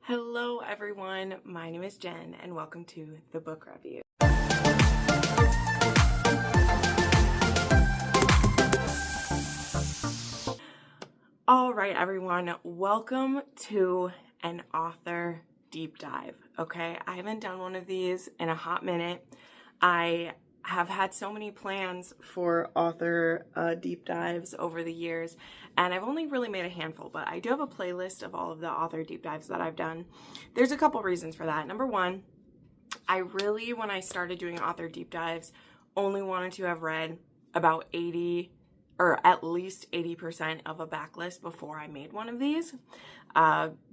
Hello everyone, my name is Jen and welcome to the book review. Alright everyone, welcome to an author deep dive, okay? I haven't done one of these in a hot minute. I have had so many plans for author deep dives over the years, and I've only really made a handful, but I do have a playlist of all of the author deep dives that I've done. There's a couple reasons for that. Number one, I really, when I started doing author deep dives, only wanted to have read about 80 or at least 80% of a backlist before I made one of these.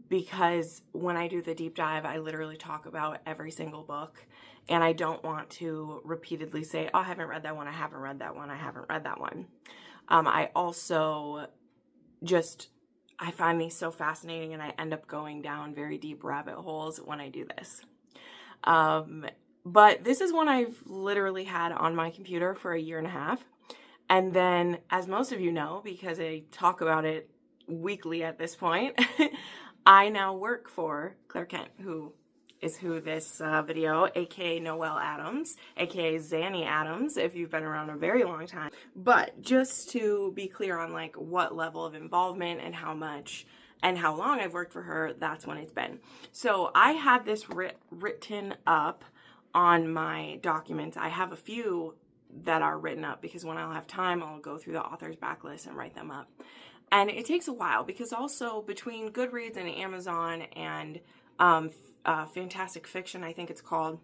Because when I do the deep dive, I literally talk about every single book, and I don't want to repeatedly say, oh, I haven't read that one, I haven't read that one, I haven't read that one. I also I find these so fascinating, and I end up going down very deep rabbit holes when I do this. But this is one I've literally had on my computer for a year and a half. And then, as most of you know, because I talk about it weekly at this point, I now work for Clare Kent, who this video, aka Noelle Adams, aka Zanny Adams, if you've been around a very long time. But just to be clear on like what level of involvement and how much and how long I've worked for her, that's when it's been. So I had this written up on my documents. I have a few that are written up because when I'll have time, I'll go through the author's backlist and write them up. And it takes a while because also between Goodreads and Amazon and Fantastic Fiction, I think it's called,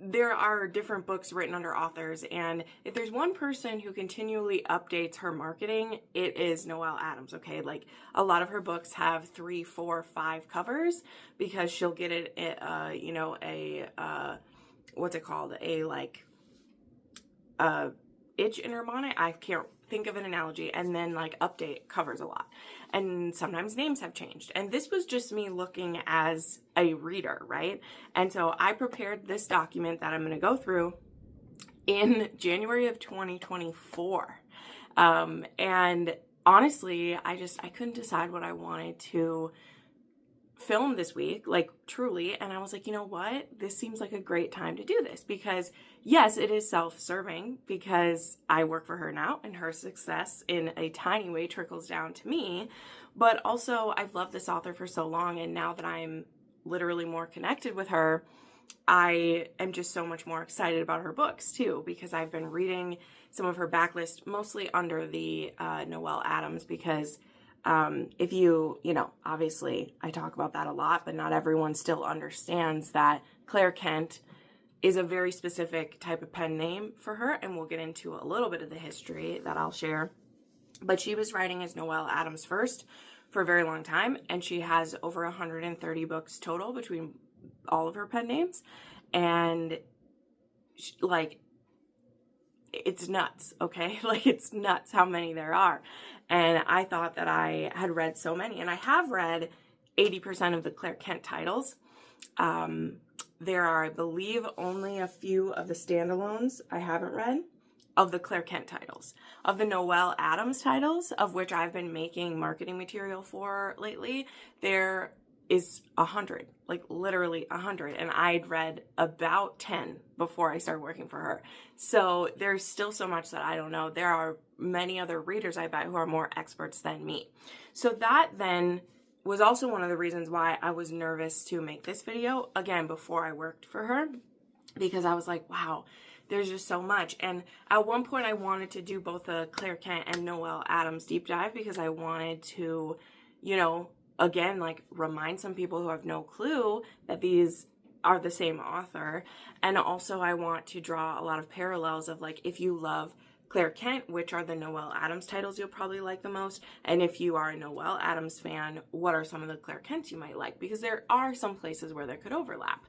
there are different books written under authors. And if there's one person who continually updates her marketing, it is Noelle Adams, okay? Like a lot of her books have 3, 4, 5 covers because she'll get it, what's it called? Itch in her bonnet. I can't think of an analogy. And then like update covers a lot. And sometimes names have changed. And this was just me looking as a reader, right? And so I prepared this document that I'm going to go through in January of 2024. And honestly, I couldn't decide what I wanted to film this week, like truly. And I was like, you know what? This seems like a great time to do this because yes, it is self-serving because I work for her now and her success in a tiny way trickles down to me. But also I've loved this author for so long. And now that I'm literally more connected with her, I am just so much more excited about her books too, because I've been reading some of her backlist, mostly under the Noelle Adams, because if you obviously I talk about that a lot, but not everyone still understands that Clare Kent is a very specific type of pen name for her, and we'll get into a little bit of the history that I'll share. But she was writing as Noelle Adams first for a very long time, and she has over 130 books total between all of her pen names, and it's nuts, okay? Like, it's nuts how many there are. And I thought that I had read so many, and I have read 80% of the Clare Kent titles. There are, I believe, only a few of the standalones I haven't read of the Clare Kent titles. Of the Noelle Adams titles, of which I've been making marketing material for lately, there is 100, like literally 100, and I'd read about 10 before I started working for her. So there's still so much that I don't know. There are many other readers, I bet, who are more experts than me. So that then was also one of the reasons why I was nervous to make this video, again, before I worked for her, because I was like, wow, there's just so much. And at one point I wanted to do both a Clare Kent and Noelle Adams deep dive because I wanted to, again, like remind some people who have no clue that these are the same author. And also I want to draw a lot of parallels of like, if you love Clare Kent, which are the Noelle Adams titles you'll probably like the most, and if you are a Noelle Adams fan, what are some of the Clare Kents you might like? Because there are some places where there could overlap.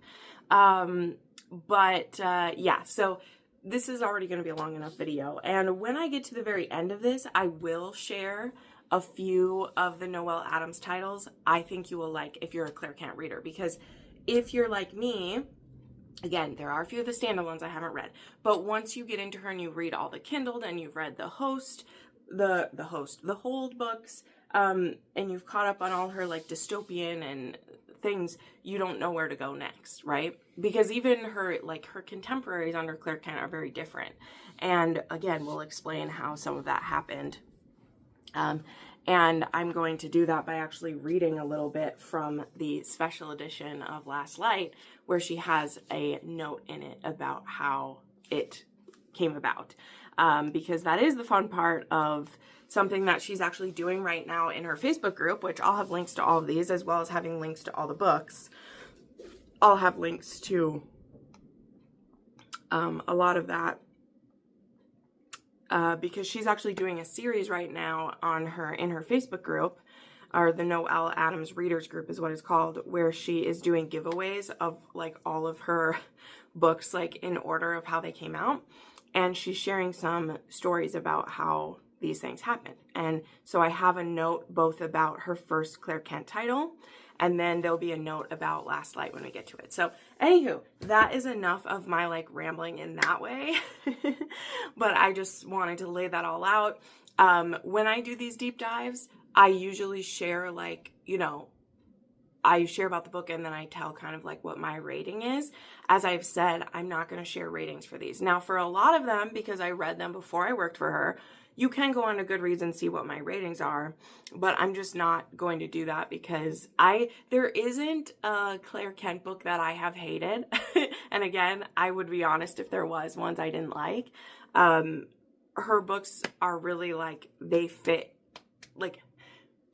Yeah, so this is already going to be a long enough video. And when I get to the very end of this, I will share a few of the Noelle Adams titles I think you will like if you're a Clare Kent reader. Because if you're like me, again, there are a few of the standalones I haven't read, but once you get into her and you read all the Kindled and you've read the Hold books, and you've caught up on all her like dystopian and things, you don't know where to go next, right? Because even her contemporaries under Clare Kent are very different. And again, we'll explain how some of that happened. And I'm going to do that by actually reading a little bit from the special edition of Last Light, where she has a note in it about how it came about. Because that is the fun part of something that she's actually doing right now in her Facebook group, which I'll have links to all of these, as well as having links to all the books. I'll have links to a lot of that. Because she's actually doing a series right now in her Facebook group, or the Noelle Adams Readers Group is what it's called, where she is doing giveaways of like all of her books, like in order of how they came out. And she's sharing some stories about how these things happened. And so I have a note both about her first Clare Kent title, and then there'll be a note about Last Light when we get to it. So anywho, that is enough of my like rambling in that way. But I just wanted to lay that all out. When I do these deep dives, I usually share like, you know, I share about the book and then I tell kind of like what my rating is. As I've said, I'm not going to share ratings for these. Now for a lot of them, because I read them before I worked for her, you can go on to Goodreads and see what my ratings are, but I'm just not going to do that because there isn't a Clare Kent book that I have hated. And again, I would be honest if there was ones I didn't like. Her books are really like, they fit, like,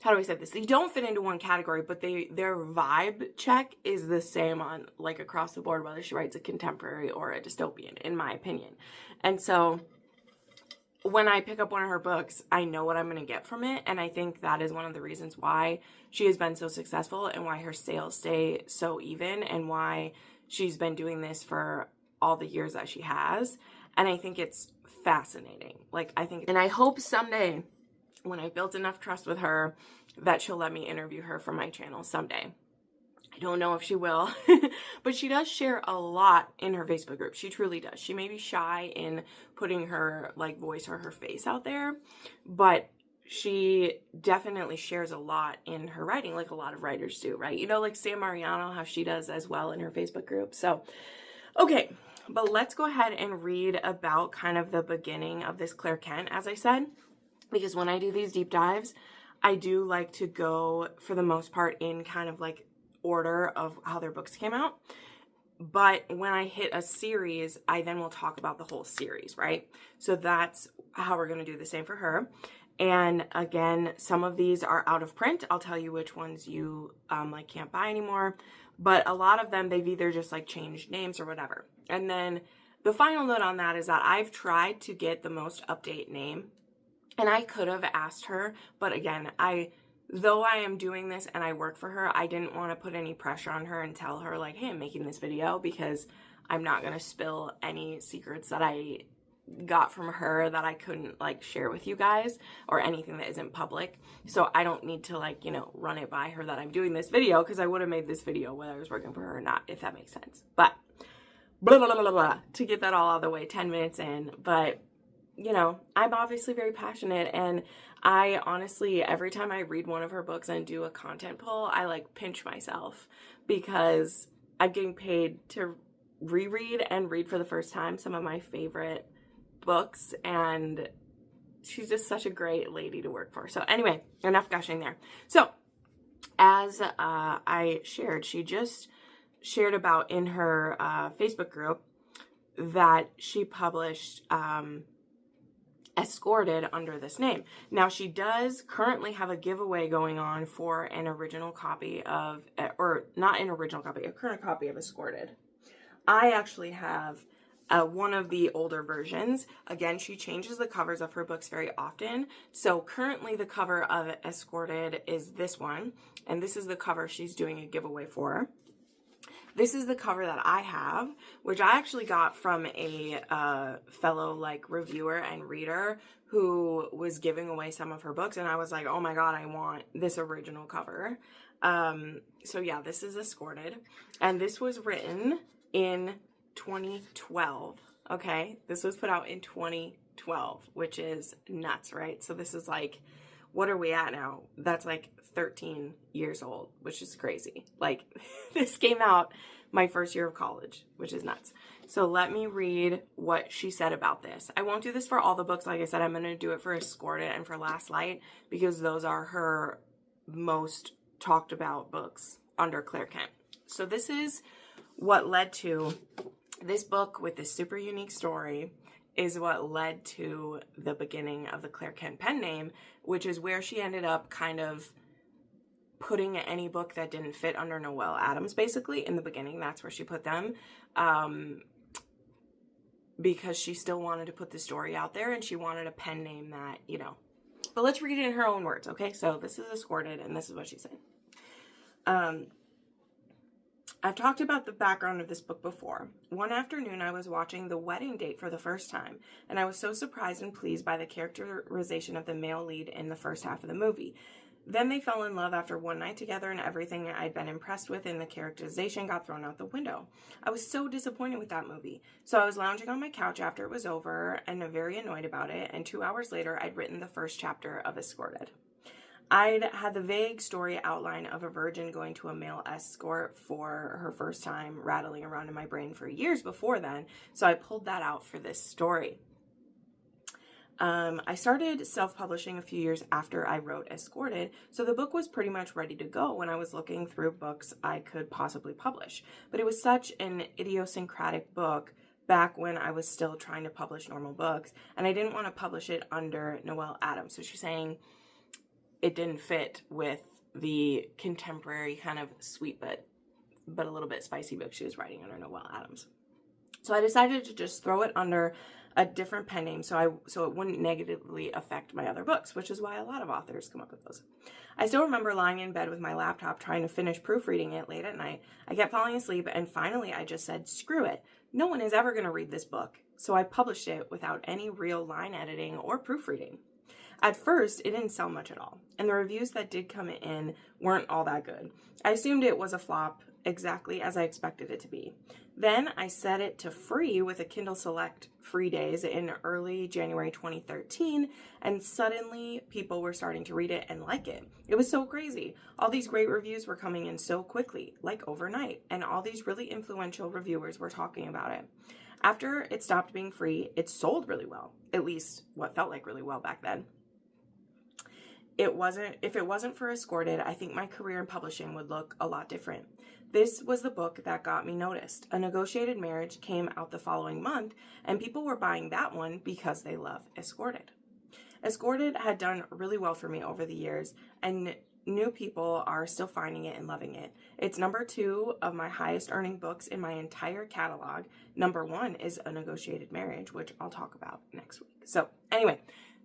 how do I say this? They don't fit into one category, but their vibe check is the same on like across the board, whether she writes a contemporary or a dystopian, in my opinion. And so when I pick up one of her books, I know what I'm going to get from it. And I think that is one of the reasons why she has been so successful and why her sales stay so even and why she's been doing this for all the years that she has. And I think it's fascinating. And I hope someday when I've built enough trust with her that she'll let me interview her for my channel someday. I don't know if she will, but she does share a lot in her Facebook group. She truly does. She may be shy in putting her like voice or her face out there, but she definitely shares a lot in her writing, like a lot of writers do, right? You know, like Sam Mariano, how she does as well in her Facebook group. So, okay, but let's go ahead and read about kind of the beginning of this Clare Kent, as I said, because when I do these deep dives, I do like to go, for the most part, in kind of like order of how their books came out. But when I hit a series, I then will talk about the whole series, right? So that's how we're going to do the same for her. And again, some of these are out of print. I'll tell you which ones you like can't buy anymore. But a lot of them, they've either just like changed names or whatever. And then the final note on that is that I've tried to get the most update name. And I could have asked her, but again, though I am doing this and I work for her, I didn't want to put any pressure on her and tell her like, hey, I'm making this video, because I'm not going to spill any secrets that I got from her that I couldn't like share with you guys, or anything that isn't public. So I don't need to like, you know, run it by her that I'm doing this video, because I would have made this video whether I was working for her or not, if that makes sense. But blah, blah, blah, blah, blah, to get that all out of the way 10 minutes in. But you know, I'm obviously very passionate, and I honestly, every time I read one of her books and do a content pull, I like pinch myself, because I'm getting paid to reread and read for the first time some of my favorite books, and she's just such a great lady to work for. So anyway, enough gushing there. So as I shared, she just shared about in her Facebook group that she published Escorted under this name. Now she does currently have a giveaway going on for an original copy of, or not an original copy, a current copy of Escorted. I actually have one of the older versions. Again, she changes the covers of her books very often. So currently the cover of Escorted is this one, and this is the cover she's doing a giveaway for. This is the cover that I have, which I actually got from a fellow like reviewer and reader who was giving away some of her books, and I was like, oh my god, I want this original cover. So yeah, this is Escorted, and this was written in 2012. Okay, this was put out in 2012, which is nuts, right? So this is like, what are we at now? That's like 13 years old, which is crazy. Like, this came out my first year of college, which is nuts. So let me read what she said about this. I won't do this for all the books. Like I said, I'm going to do it for Escorted and for Last Light, because those are her most talked about books under Clare Kent. So this is what led to this book with this super unique story, is what led to the beginning of the Clare Kent pen name, which is where she ended up kind of putting any book that didn't fit under Noelle Adams, basically. In the beginning, that's where she put them, because she still wanted to put the story out there, and she wanted a pen name that, you know. But let's read it in her own words, okay? So this is Escorted, and this is what she said. I've talked about the background of this book before. One afternoon, I was watching The Wedding Date for the first time, and I was so surprised and pleased by the characterization of the male lead in the first half of the movie. Then they fell in love after one night together, and everything I'd been impressed with in the characterization got thrown out the window. I was so disappointed with that movie. So I was lounging on my couch after it was over and very annoyed about it, and 2 hours later, I'd written the first chapter of Escorted. I'd had the vague story outline of a virgin going to a male escort for her first time rattling around in my brain for years before then, so I pulled that out for this story. I started self-publishing a few years after I wrote Escorted, so the book was pretty much ready to go when I was looking through books I could possibly publish. But it was such an idiosyncratic book back when I was still trying to publish normal books, and I didn't want to publish it under Noelle Adams. So she's saying it didn't fit with the contemporary kind of sweet but a little bit spicy book she was writing under Noelle Adams. So I decided to just throw it under a different pen name so it wouldn't negatively affect my other books, which is why a lot of authors come up with those. I still remember lying in bed with my laptop trying to finish proofreading it late at night. I kept falling asleep, and finally I just said, screw it. No one is ever going to read this book. So I published it without any real line editing or proofreading. At first, it didn't sell much at all, and the reviews that did come in weren't all that good. I assumed it was a flop, exactly as I expected it to be. Then I set it to free with a Kindle Select free days in early January 2013, and suddenly people were starting to read it and like it. It was so crazy. All these great reviews were coming in so quickly, like overnight, and all these really influential reviewers were talking about it. After it stopped being free, it sold really well, at least what felt like really well back then. If it wasn't for Escorted, I think my career in publishing would look a lot different. This was the book that got me noticed. A Negotiated Marriage came out the following month, and people were buying that one because they love Escorted. Escorted had done really well for me over the years, and new people are still finding it and loving it. It's number 2 of my highest earning books in my entire catalog. Number 1 is A Negotiated Marriage, which I'll talk about next week. So anyway,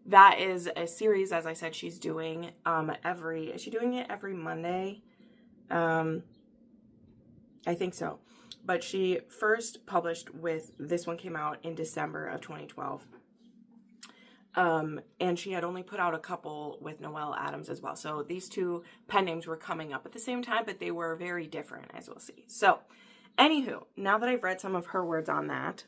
that is a series, as I said, she's doing is she doing it every Monday? I think so. But she first published this one came out in December of 2012. And she had only put out a couple with Noelle Adams as well. So these two pen names were coming up at the same time, but they were very different, as we'll see. So, anywho, now that I've read some of her words on that,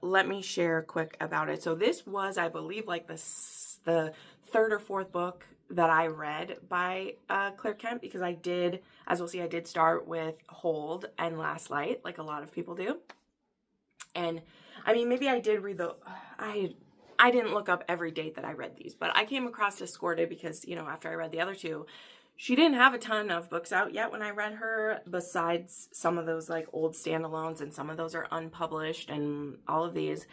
let me share quick about it. So this was, I believe, like the third or fourth book that I read by Clare Kent, because I did, as we'll see, I did start with Hold and Last Light, like a lot of people do. And I mean, maybe I did read I didn't look up every date that I read these, but I came across Escorted because, you know, after I read the other two, she didn't have a ton of books out yet when I read her, besides some of those like old standalones, and some of those are unpublished and all of these.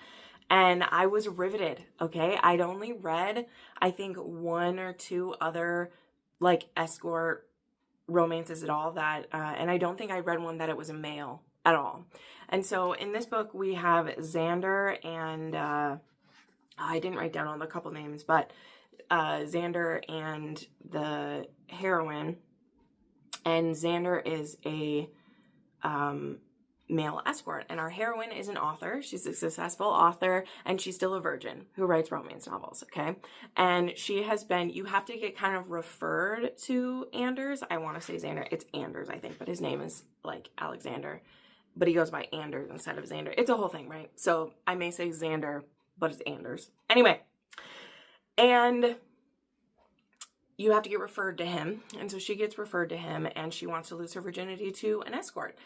And I was riveted, okay? I'd only read, I think, 1 or 2 other like escort romances at all that, and I don't think I read one that it was a male at all. And so in this book, we have Xander and, I didn't write down all the couple names, but Xander and the heroine. And Xander is a male escort, and our heroine is an author. She's a successful author, and she's still a virgin who writes romance novels, okay? And she has been, you have to get kind of referred to Anders. I want to say Xander. It's Anders, I think, but his name is like Alexander, but he goes by Anders instead of Xander. It's a whole thing, right? So I may say Xander, but it's Anders. Anyway, and you have to get referred to him. And so she gets referred to him, and she wants to lose her virginity to an escort.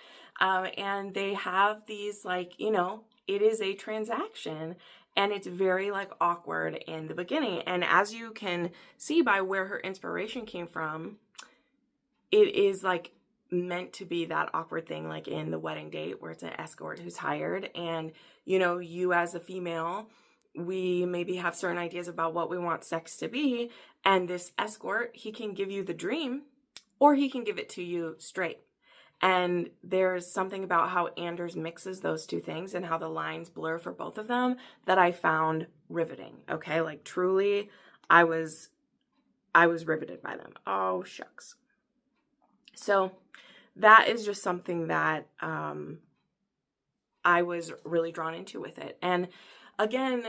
And they have these, like, you know, it is a transaction, and it's very, like, awkward in the beginning. And as you can see by where her inspiration came from, it is, like, meant to be that awkward thing, like in The Wedding Date, where it's an escort who's hired, and, you know, you as a female, we maybe have certain ideas about what we want sex to be, and this escort, he can give you the dream, or he can give it to you straight. And there's something about how Anders mixes those two things and how the lines blur for both of them that I found riveting. Okay, like, truly, I was riveted by them. Oh, shucks. So that is just something that I was really drawn into with it. And again,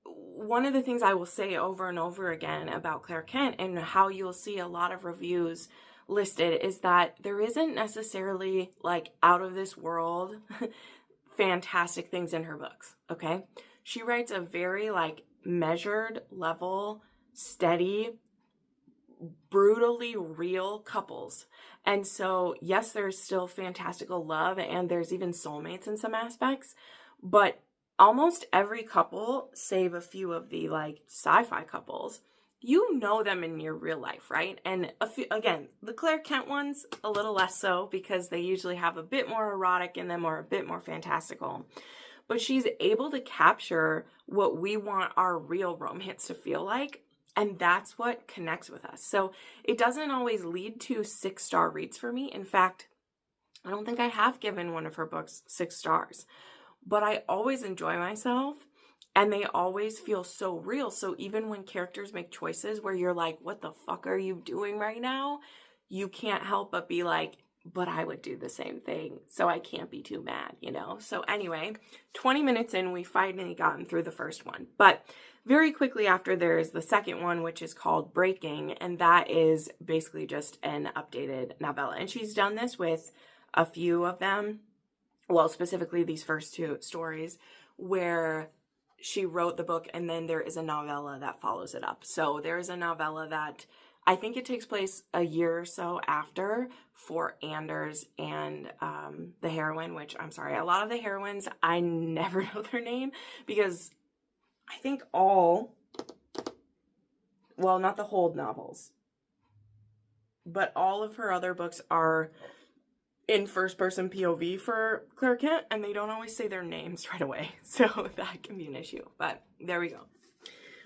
one of the things I will say over and over again about Clare Kent, and how you'll see a lot of reviews listed, is that there isn't necessarily, like, out of this world fantastic things in her books. Okay, she writes a very, like, measured, level, steady, brutally real couples. And so, yes, there's still fantastical love, and there's even soulmates in some aspects, but almost every couple, save a few of the, like, sci-fi couples, you know them in your real life, right? And a few, again, the Clare Kent ones, a little less so, because they usually have a bit more erotic in them, or a bit more fantastical. But she's able to capture what we want our real romance to feel like, and that's what connects with us. So it doesn't always lead to 6-star reads for me. In fact, I don't think I have given one of her books 6 stars. But I always enjoy myself, and they always feel so real. So even when characters make choices where you're like, what the fuck are you doing right now? You can't help but be like, but I would do the same thing, so I can't be too mad, you know? So anyway, 20 minutes in, we finally gotten through the first one. But very quickly after, there's the second one, which is called Breaking, and that is basically just an updated novella. And she's done this with a few of them, well, specifically these first 2 stories, where she wrote the book and then there is a novella that follows it up. So there's a novella that I think it takes place a year or so after, for Anders and the heroine, which, I'm sorry, a lot of the heroines, I never know their name, because I think all, well, not the whole novels, but all of her other books are in first-person POV for Clare Kent, and they don't always say their names right away, so that can be an issue. But there we go.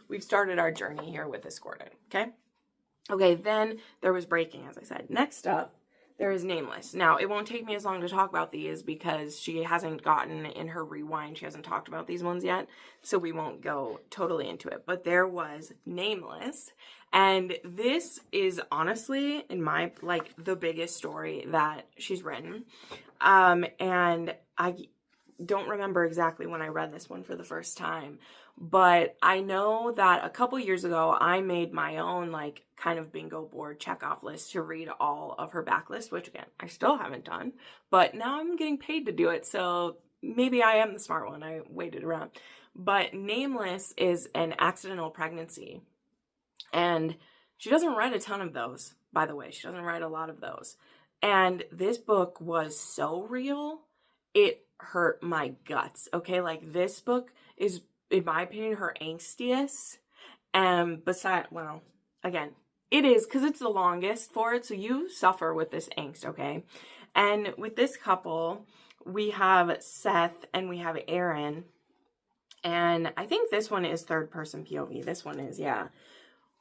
We've started our journey here with Escorted, okay? Okay, then there was Breaking, as I said. Next up, there is Nameless. Now, it won't take me as long to talk about these because she hasn't gotten in her rewind. She hasn't talked about these ones yet, so we won't go totally into it. But there was Nameless, and this is honestly, in my, like, the biggest story that she's written. And I don't remember exactly when I read this one for the first time, but I know that a couple years ago, I made my own, like, kind of bingo board checkoff list to read all of her backlist, which, again, I still haven't done, but now I'm getting paid to do it, so maybe I am the smart one. I waited around. But Nameless is an accidental pregnancy, and she doesn't write a ton of those, by the way. She doesn't write a lot of those. And this book was so real, it hurt my guts, okay? Like, this book is, in my opinion, her angstiest. And besides, well, again, it is, because it's the longest for it, so you suffer with this angst, okay? And with this couple, we have Seth and we have Aaron. And I think this one is third-person POV. This one is, yeah.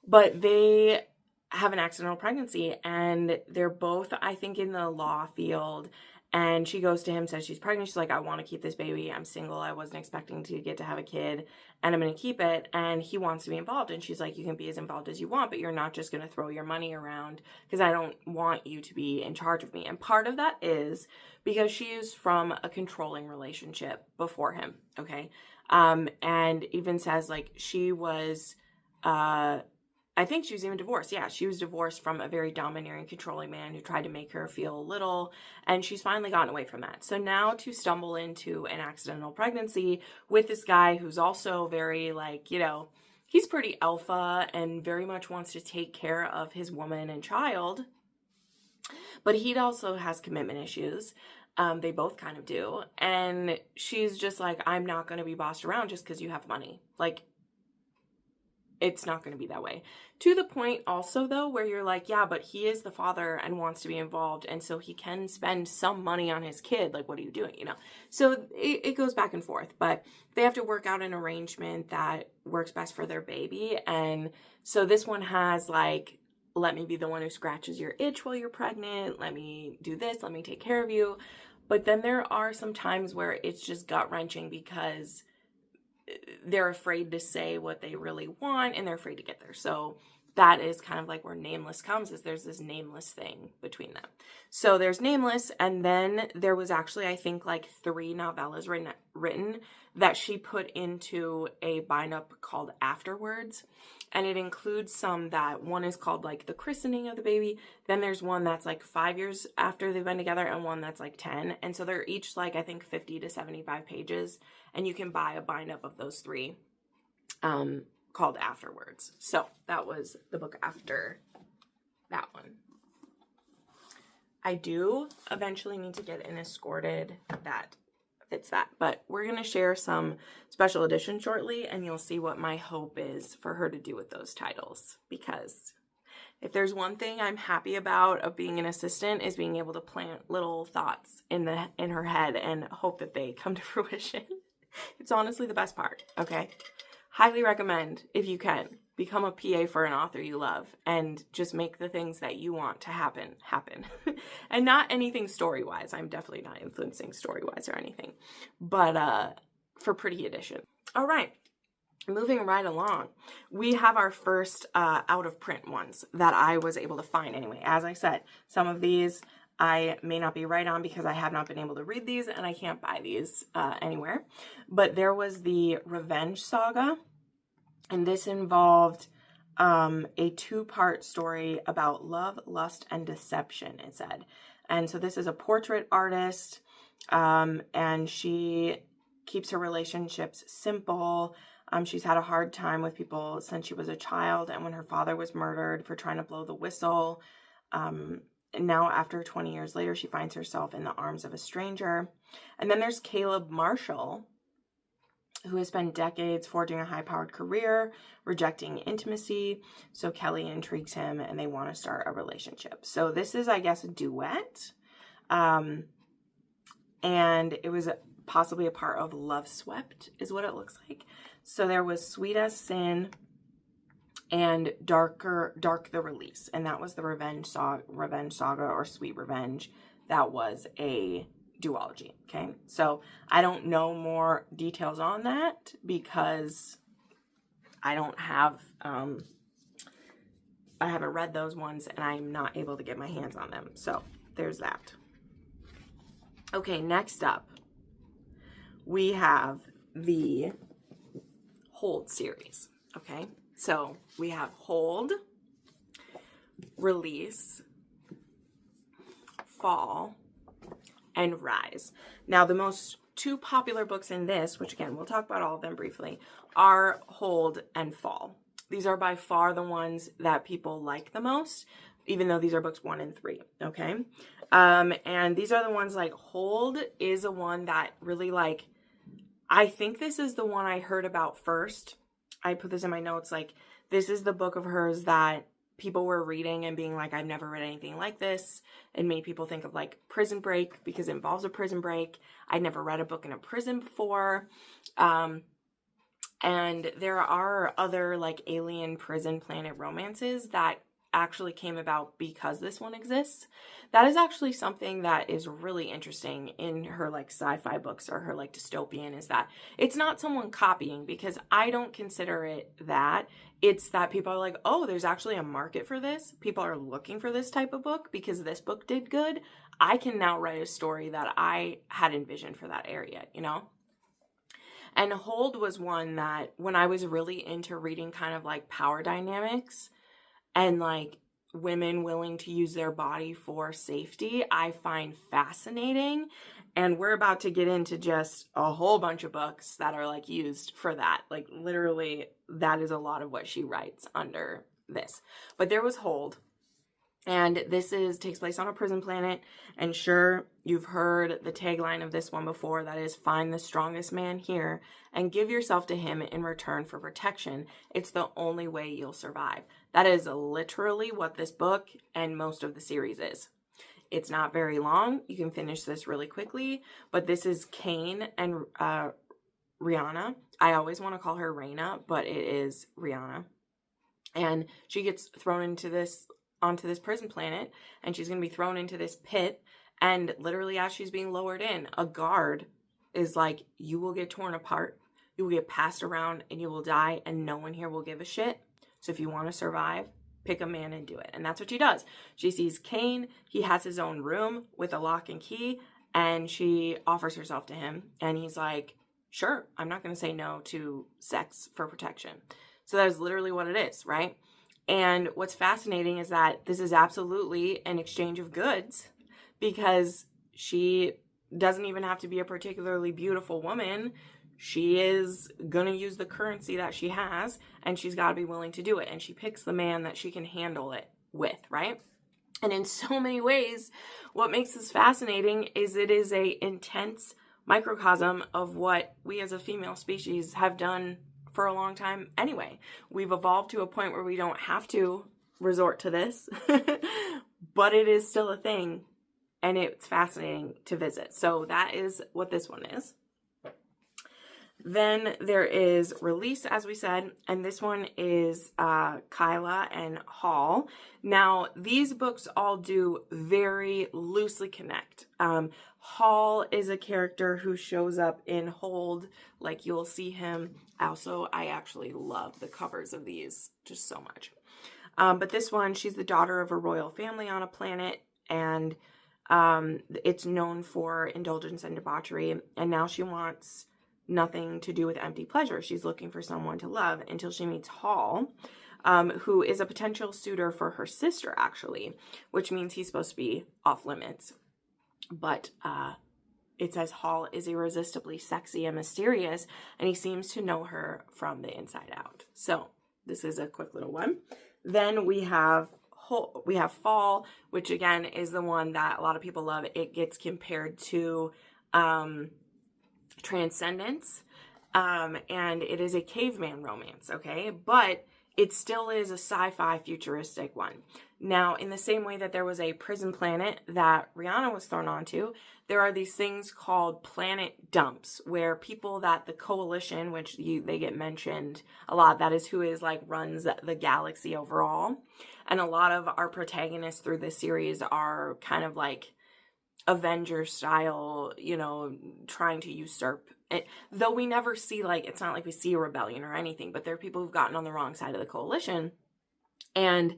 But they have an accidental pregnancy, and they're both, I think, in the law field. And she goes to him, says she's pregnant. She's like, I want to keep this baby. I'm single. I wasn't expecting to get to have a kid, and I'm going to keep it. And he wants to be involved. And she's like, you can be as involved as you want, but you're not just going to throw your money around, because I don't want you to be in charge of me. And part of that is because she is from a controlling relationship before him, okay? And even says, like, she was, I think she was even divorced. Yeah, she was divorced from a very domineering, controlling man who tried to make her feel little, and she's finally gotten away from that. So now to stumble into an accidental pregnancy with this guy who's also very, like, you know, he's pretty alpha and very much wants to take care of his woman and child, but he also has commitment issues. They both kind of do. And she's just like, I'm not going to be bossed around just because you have money. Like, it's not going to be that way. To the point also, though, where you're like, yeah, but he is the father and wants to be involved. And so he can spend some money on his kid. Like, what are you doing? You know? So it goes back and forth. But they have to work out an arrangement that works best for their baby. And so this one has like, let me be the one who scratches your itch while you're pregnant. Let me do this. Let me take care of you. But then there are some times where it's just gut-wrenching because they're afraid to say what they really want and they're afraid to get there. So that is kind of like where Nameless comes, is there's this Nameless thing between them. So there's Nameless, and then there was actually, I think, like 3 novellas written that she put into a bind-up called Afterwards. And it includes some that, one is called like The Christening of the Baby. Then there's one that's like 5 years after they've been together, and one that's like 10. And so they're each like, I think 50 to 75 pages. And you can buy a bind up of those 3 called Afterwards. So that was the book after that one. I do eventually need to get an Escorted that fits that, but we're going to share some special editions shortly, and you'll see what my hope is for her to do with those titles, because if there's one thing I'm happy about of being an assistant, is being able to plant little thoughts in her head and hope that they come to fruition. It's honestly the best part, okay? Highly recommend, if you can, become a PA for an author you love and just make the things that you want to happen. And not anything story-wise. I'm definitely not influencing story-wise or anything. But for Pretty Edition. All right. Moving right along. We have our first out-of-print ones that I was able to find anyway. As I said, some of these I may not be right on because I have not been able to read these and I can't buy these anywhere. But there was the Revenge Saga, and this involved a 2-part story about love, lust, and deception, it said. And so this is a portrait artist, and she keeps her relationships simple. She's had a hard time with people since she was a child, and when her father was murdered for trying to blow the whistle, now, after 20 years later, she finds herself in the arms of a stranger. And then there's Caleb Marshall, who has spent decades forging a high-powered career, rejecting intimacy. So Kelly intrigues him, and they want to start a relationship. So this is, I guess, a duet. And it was possibly a part of Love Swept, is what it looks like. So there was Sweet as Sin and Dark the Release, and that was the Revenge Saga or Sweet Revenge. That was a duology. Okay, so I don't know more details on that because I don't have I haven't read those ones and I'm not able to get my hands on them. So there's that. Okay, next up we have the Hold series. Okay, so we have Hold, Release, Fall, and Rise. Now, the most 2 popular books in this, which again, we'll talk about all of them briefly, are Hold and Fall. These are by far the ones that people like the most, even though these are books 1 and 3, okay? And these are the ones, like, Hold is a one that really, like, I think this is the one I heard about first. I put this in my notes, like, this is the book of hers that people were reading and being like, I've never read anything like this. It made people think of like Prison Break because it involves a prison break. I'd never read a book in a prison before. And there are other like alien prison planet romances that actually came about because this one exists. That is actually something that is really interesting in her like sci-fi books or her like dystopian, is that it's not someone copying, because I don't consider it that. It's that people are like, oh, there's actually a market for this. People are looking for this type of book because this book did good. I can now write a story that I had envisioned for that area, you know? And Hold was one that when I was really into reading kind of like power dynamics and like women willing to use their body for safety, I find fascinating. And we're about to get into just a whole bunch of books that are like used for that. Like literally, that is a lot of what she writes under this. But there was Hold. And this takes place on a prison planet. And sure, you've heard the tagline of this one before. That is, find the strongest man here and give yourself to him in return for protection. It's the only way you'll survive. That is literally what this book and most of the series is. It's not very long. You can finish this really quickly. But this is Kane and Rihanna. I always want to call her Raina, but it is Rihanna. And she gets thrown onto this prison planet, and she's going to be thrown into this pit, and literally as she's being lowered in, a guard is like, you will get torn apart, you will get passed around, and you will die, and no one here will give a shit. So if you want to survive, pick a man and do it. And that's what she does. She sees Kane, he has his own room with a lock and key, and she offers herself to him, and he's like, sure, I'm not going to say no to sex for protection. So that is literally what it is, right? And what's fascinating is that this is absolutely an exchange of goods, because she doesn't even have to be a particularly beautiful woman. She is going to use the currency that she has, and she's got to be willing to do it. And she picks the man that she can handle it with, right? And in so many ways, what makes this fascinating is it is a intense microcosm of what we as a female species have done for a long time anyway. We've evolved to a point where we don't have to resort to this, but it is still a thing, and it's fascinating to visit. So that is what this one is. Then there is Release, as we said, and this one is Kyla and Hall. Now, these books all do very loosely connect. Hall is a character who shows up in Hold, like you'll see him. Also, I actually love the covers of these just so much. But this one, she's the daughter of a royal family on a planet, and it's known for indulgence and debauchery, and now she wants nothing to do with empty pleasure. She's looking for someone to love until she meets Hall, who is a potential suitor for her sister, actually, which means he's supposed to be off limits. But it says Hall is irresistibly sexy and mysterious, and he seems to know her from the inside out. So this is a quick little one. Then we have Fall, which again is the one that a lot of people love. It gets compared to Transcendence, and it is a caveman romance, okay? But it still is a sci-fi futuristic one. Now, in the same way that there was a prison planet that Rihanna was thrown onto, there are these things called planet dumps, where people that the coalition, which they get mentioned a lot, that is who is like runs the galaxy overall. And a lot of our protagonists through this series are kind of like Avenger style, you know, trying to usurp it. Though we never see, like, it's not like we see a rebellion or anything, but there are people who've gotten on the wrong side of the coalition. And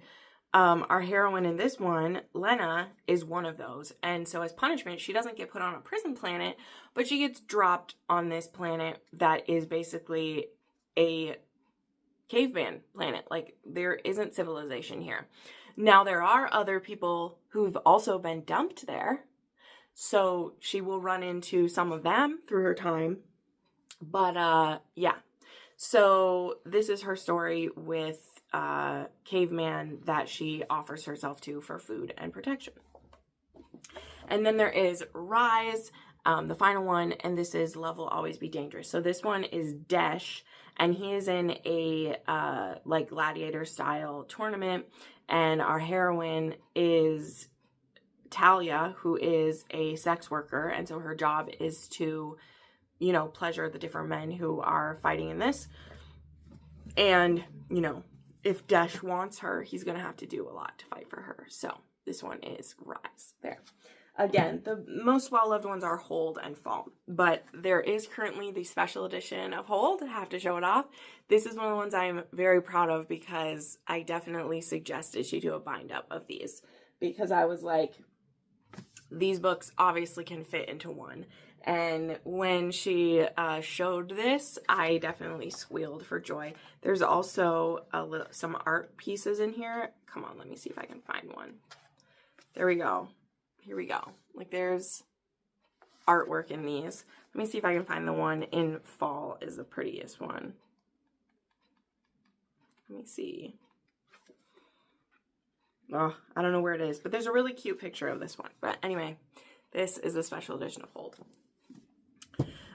our heroine in this one, Lena, is one of those. And so as punishment, she doesn't get put on a prison planet, but she gets dropped on this planet that is basically a caveman planet. Like, there isn't civilization here. Now, there are other people who've also been dumped there, so she will run into some of them through her time. But yeah, so this is her story with caveman that she offers herself to for food and protection. And then there is Rise, the final one, and this is Love Will Always Be Dangerous. So this one is Desh, and he is in a like gladiator style tournament, and our heroine is Talia, who is a sex worker, and so her job is to, you know, pleasure the different men who are fighting in this. And, you know, if Desh wants her, he's going to have to do a lot to fight for her. So this one is Rise. There. Again, the most well-loved ones are Hold and Fall, but there is currently the special edition of Hold. I have to show it off. This is one of the ones I'm very proud of, because I definitely suggested she do a bind-up of these, because I was like, these books obviously can fit into one. And when she showed this, I definitely squealed for joy. There's also some art pieces in here. Come on, let me see if I can find one. There we go. Here we go. Like, there's artwork in these. Let me see if I can find the one in fall is the prettiest one. Let me see. Oh, I don't know where it is, but there's a really cute picture of this one. But anyway, this is a special edition of Hold.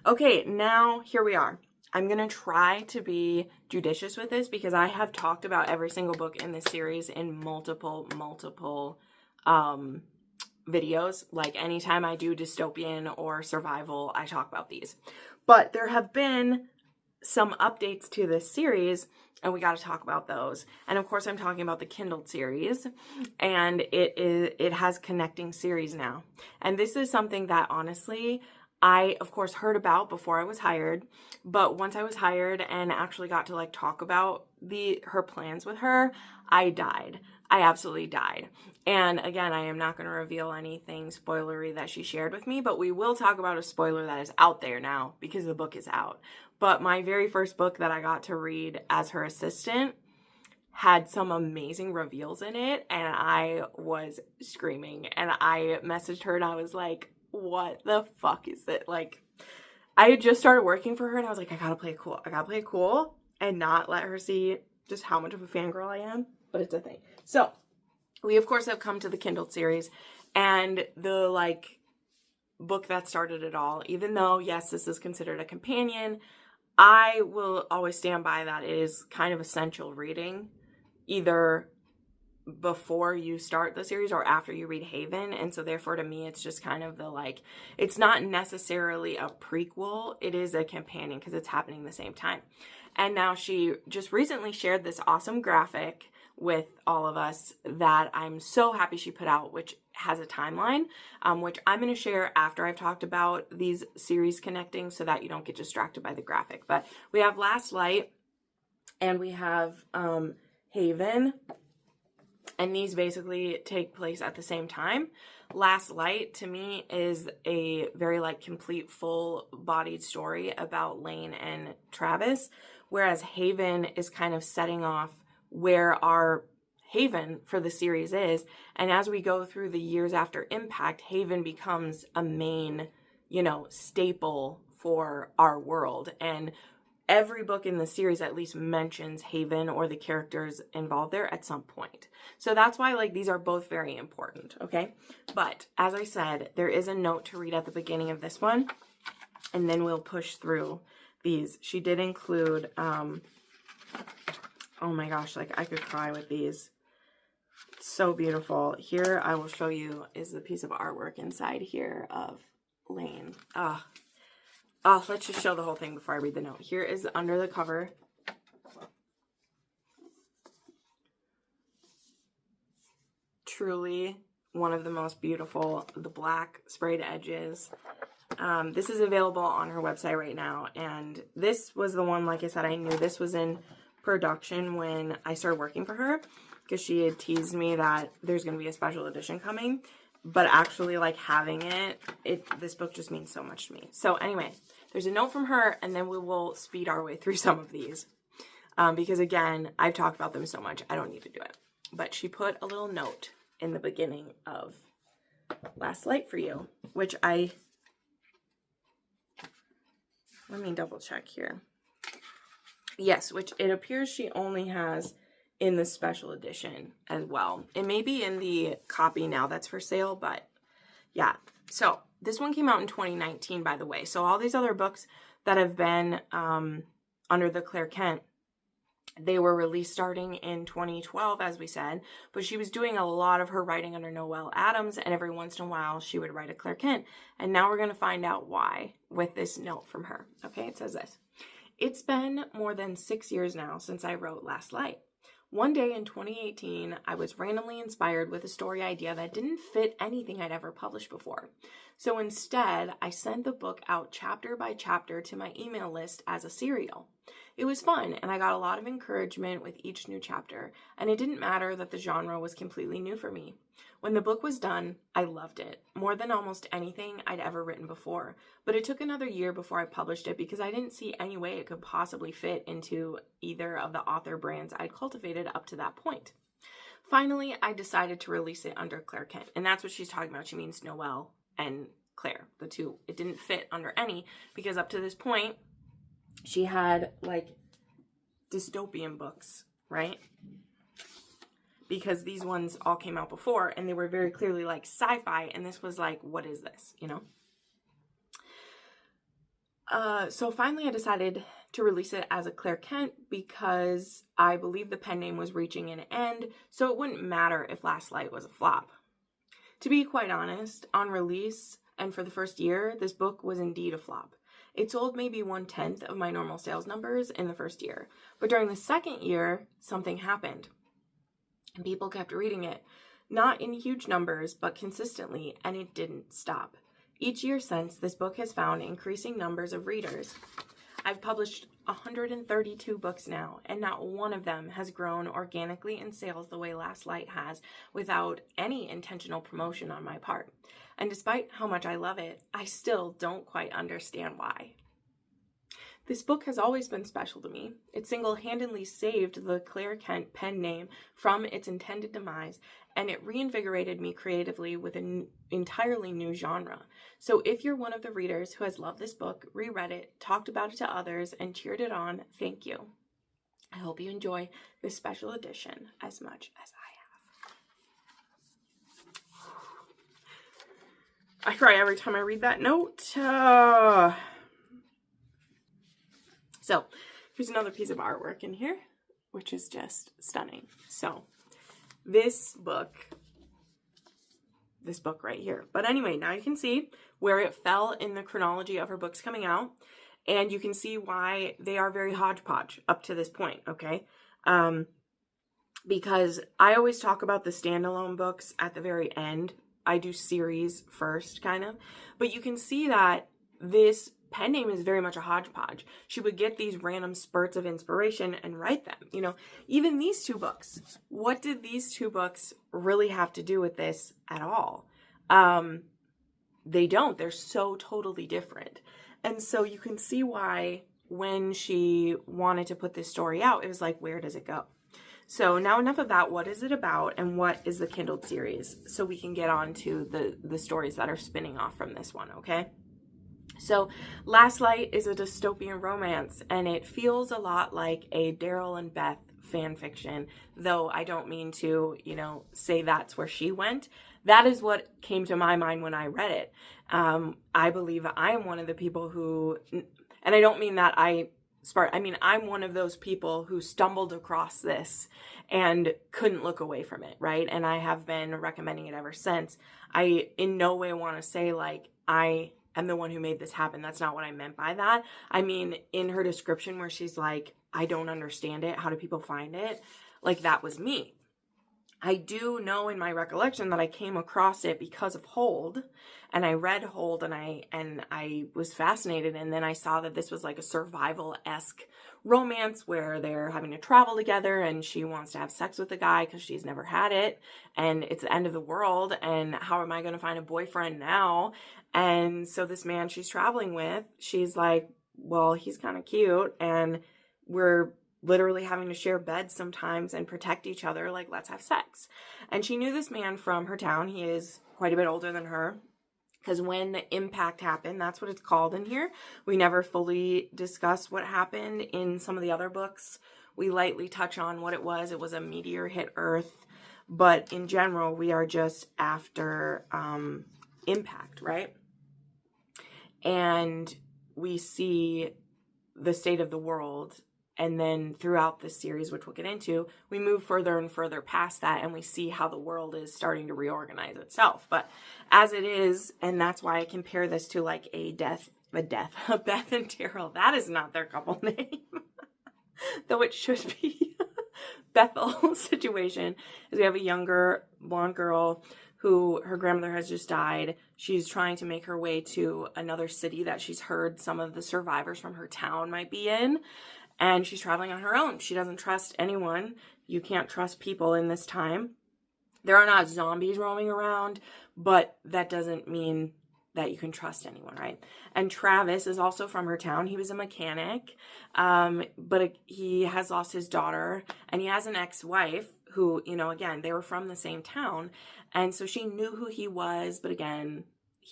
Okay, now here we are. I'm going to try to be judicious with this because I have talked about every single book in this series in multiple videos. Like anytime I do dystopian or survival, I talk about these. But there have been some updates to this series, and we got to talk about those. And of course, I'm talking about the Kindled series, and it has connecting series now. And this is something that honestly, I of course heard about before I was hired, but once I was hired and actually got to like talk about her plans with her, I died. I absolutely died. And again, I am not going to reveal anything spoilery that she shared with me, but we will talk about a spoiler that is out there now because the book is out. But my very first book that I got to read as her assistant had some amazing reveals in it, and I was screaming. And I messaged her and I was like, what the fuck is it? Like, I had just started working for her and I was like, I gotta play it cool. I gotta play it cool and not let her see just how much of a fangirl I am. But it's a thing. So, we of course have come to the Kindled series, and the like book that started it all. Even though, yes, this is considered a companion, I will always stand by that it is kind of essential reading, either before you start the series or after you read Haven. And so therefore to me, it's just kind of the like, it's not necessarily a prequel. It is a companion because it's happening the same time. And now she just recently shared this awesome graphic with all of us that I'm so happy she put out, which has a timeline, which I'm going to share after I've talked about these series connecting so that you don't get distracted by the graphic. But we have Last Light and we have Haven, and these basically take place at the same time. Last Light to me is a very like complete full-bodied story about Lane and Travis, whereas Haven is kind of setting off where our Haven for the series is. And as we go through the years after Impact, Haven becomes a main, staple for our world. And every book in the series at least mentions Haven or the characters involved there at some point. So that's why like these are both very important, okay? But as I said, there is a note to read at the beginning of this one, and then we'll push through these. She did include, oh my gosh, like I could cry with these. So beautiful. Here I will show you is the piece of artwork inside here of Lane. Oh, let's just show the whole thing before I read the note. Here is under the cover. Truly one of the most beautiful, the black sprayed edges. This is available on her website right now. And this was the one, like I said, I knew this was in production when I started working for her, because she had teased me that there's going to be a special edition coming. But actually, like, having this book just means so much to me. So anyway, there's a note from her, and then we will speed our way through some of these. Because again, I've talked about them so much, I don't need to do it. But she put a little note in the beginning of Last Light for you, which let me double check here. Yes, which it appears she only has in the special edition as well. It may be in the copy now that's for sale, but yeah. So this one came out in 2019, by the way. So all these other books that have been under the Clare Kent, they were released starting in 2012, as we said, but she was doing a lot of her writing under Noelle Adams, and every once in a while she would write a Clare Kent. And now we're going to find out why with this note from her. Okay, it says this. It's been more than 6 years now since I wrote Last Light. One day in 2018, I was randomly inspired with a story idea that didn't fit anything I'd ever published before. So instead, I sent the book out chapter by chapter to my email list as a serial. It was fun, and I got a lot of encouragement with each new chapter, and it didn't matter that the genre was completely new for me. When the book was done, I loved it, more than almost anything I'd ever written before, but it took another year before I published it because I didn't see any way it could possibly fit into either of the author brands I'd cultivated up to that point. Finally, I decided to release it under Clare Kent, and that's what she's talking about. She means Noelle and Claire, the two. It didn't fit under any because up to this point, she had like dystopian books, right? Because these ones all came out before and they were very clearly like sci-fi, and this was like, what is this, you know? So finally I decided to release it as a Clare Kent because I believe the pen name was reaching an end, so it wouldn't matter if Last Light was a flop. To be quite honest, on release and for the first year, this book was indeed a flop. It sold maybe 1/10 of my normal sales numbers in the first year, but during the second year, something happened. And people kept reading it, not in huge numbers, but consistently, and it didn't stop. Each year since, this book has found increasing numbers of readers. I've published 132 books now, and not one of them has grown organically in sales the way Last Light has without any intentional promotion on my part. And despite how much I love it, I still don't quite understand why. This book has always been special to me. It single-handedly saved the Clare Kent pen name from its intended demise, and it reinvigorated me creatively with an entirely new genre. So if you're one of the readers who has loved this book, reread it, talked about it to others, and cheered it on, thank you. I hope you enjoy this special edition as much as I have. I cry every time I read that note. So here's another piece of artwork in here, which is just stunning. So this book right here. But anyway, now you can see where it fell in the chronology of her books coming out. And you can see why they are very hodgepodge up to this point, okay? Because I always talk about the standalone books at the very end. I do series first, kind of. But you can see that this pen name is very much a hodgepodge. She would get these random spurts of inspiration and write them. You know, even these two books. What did these two books really have to do with this at all? They don't. They're so totally different. And so you can see why when she wanted to put this story out, it was like, where does it go? So now enough of that. What is it about and what is the Kindled series? So we can get on to the stories that are spinning off from this one, okay? So Last Light is a dystopian romance, and it feels a lot like a Daryl and Beth fan fiction, though I don't mean to, you know, say that's where she went. That is what came to my mind when I read it. I believe I am one of the people who, and I don't mean that I'm one of those people who stumbled across this and couldn't look away from it, right? And I have been recommending it ever since. I in no way want to say like I am the one who made this happen. That's not what I meant by that. I mean, in her description where she's like, I don't understand it. How do people find it? Like, that was me. I do know in my recollection that I came across it because of Hold, and I read Hold, and I was fascinated, and then I saw that this was like a survival-esque romance where they're having to travel together, and she wants to have sex with the guy because she's never had it, and it's the end of the world, and how am I going to find a boyfriend now? And so this man she's traveling with, she's like, well, he's kind of cute, and we're literally having to share beds sometimes and protect each other, like, let's have sex. And she knew this man from her town. He is quite a bit older than her, because when the impact happened, that's what it's called in here. We never fully discuss what happened in some of the other books. We lightly touch on what it was. It was a meteor hit Earth, but in general, we are just after impact, right? And we see the state of the world. And then throughout this series, which we'll get into, we move further and further past that, and we see how the world is starting to reorganize itself. But as it is, and that's why I compare this to like a Beth and Daryl. That is not their couple name, though it should be. Bethel situation is we have a younger blonde girl who her grandmother has just died. She's trying to make her way to another city that she's heard some of the survivors from her town might be in. and she's traveling on her own. She doesn't trust anyone. You can't trust people in this time. There are not zombies roaming around, but that doesn't mean that you can trust anyone, right? And Travis is also from her town. He was a mechanic, but he has lost his daughter, and he has an ex-wife who, you know, again, they were from the same town, and so she knew who he was, but again,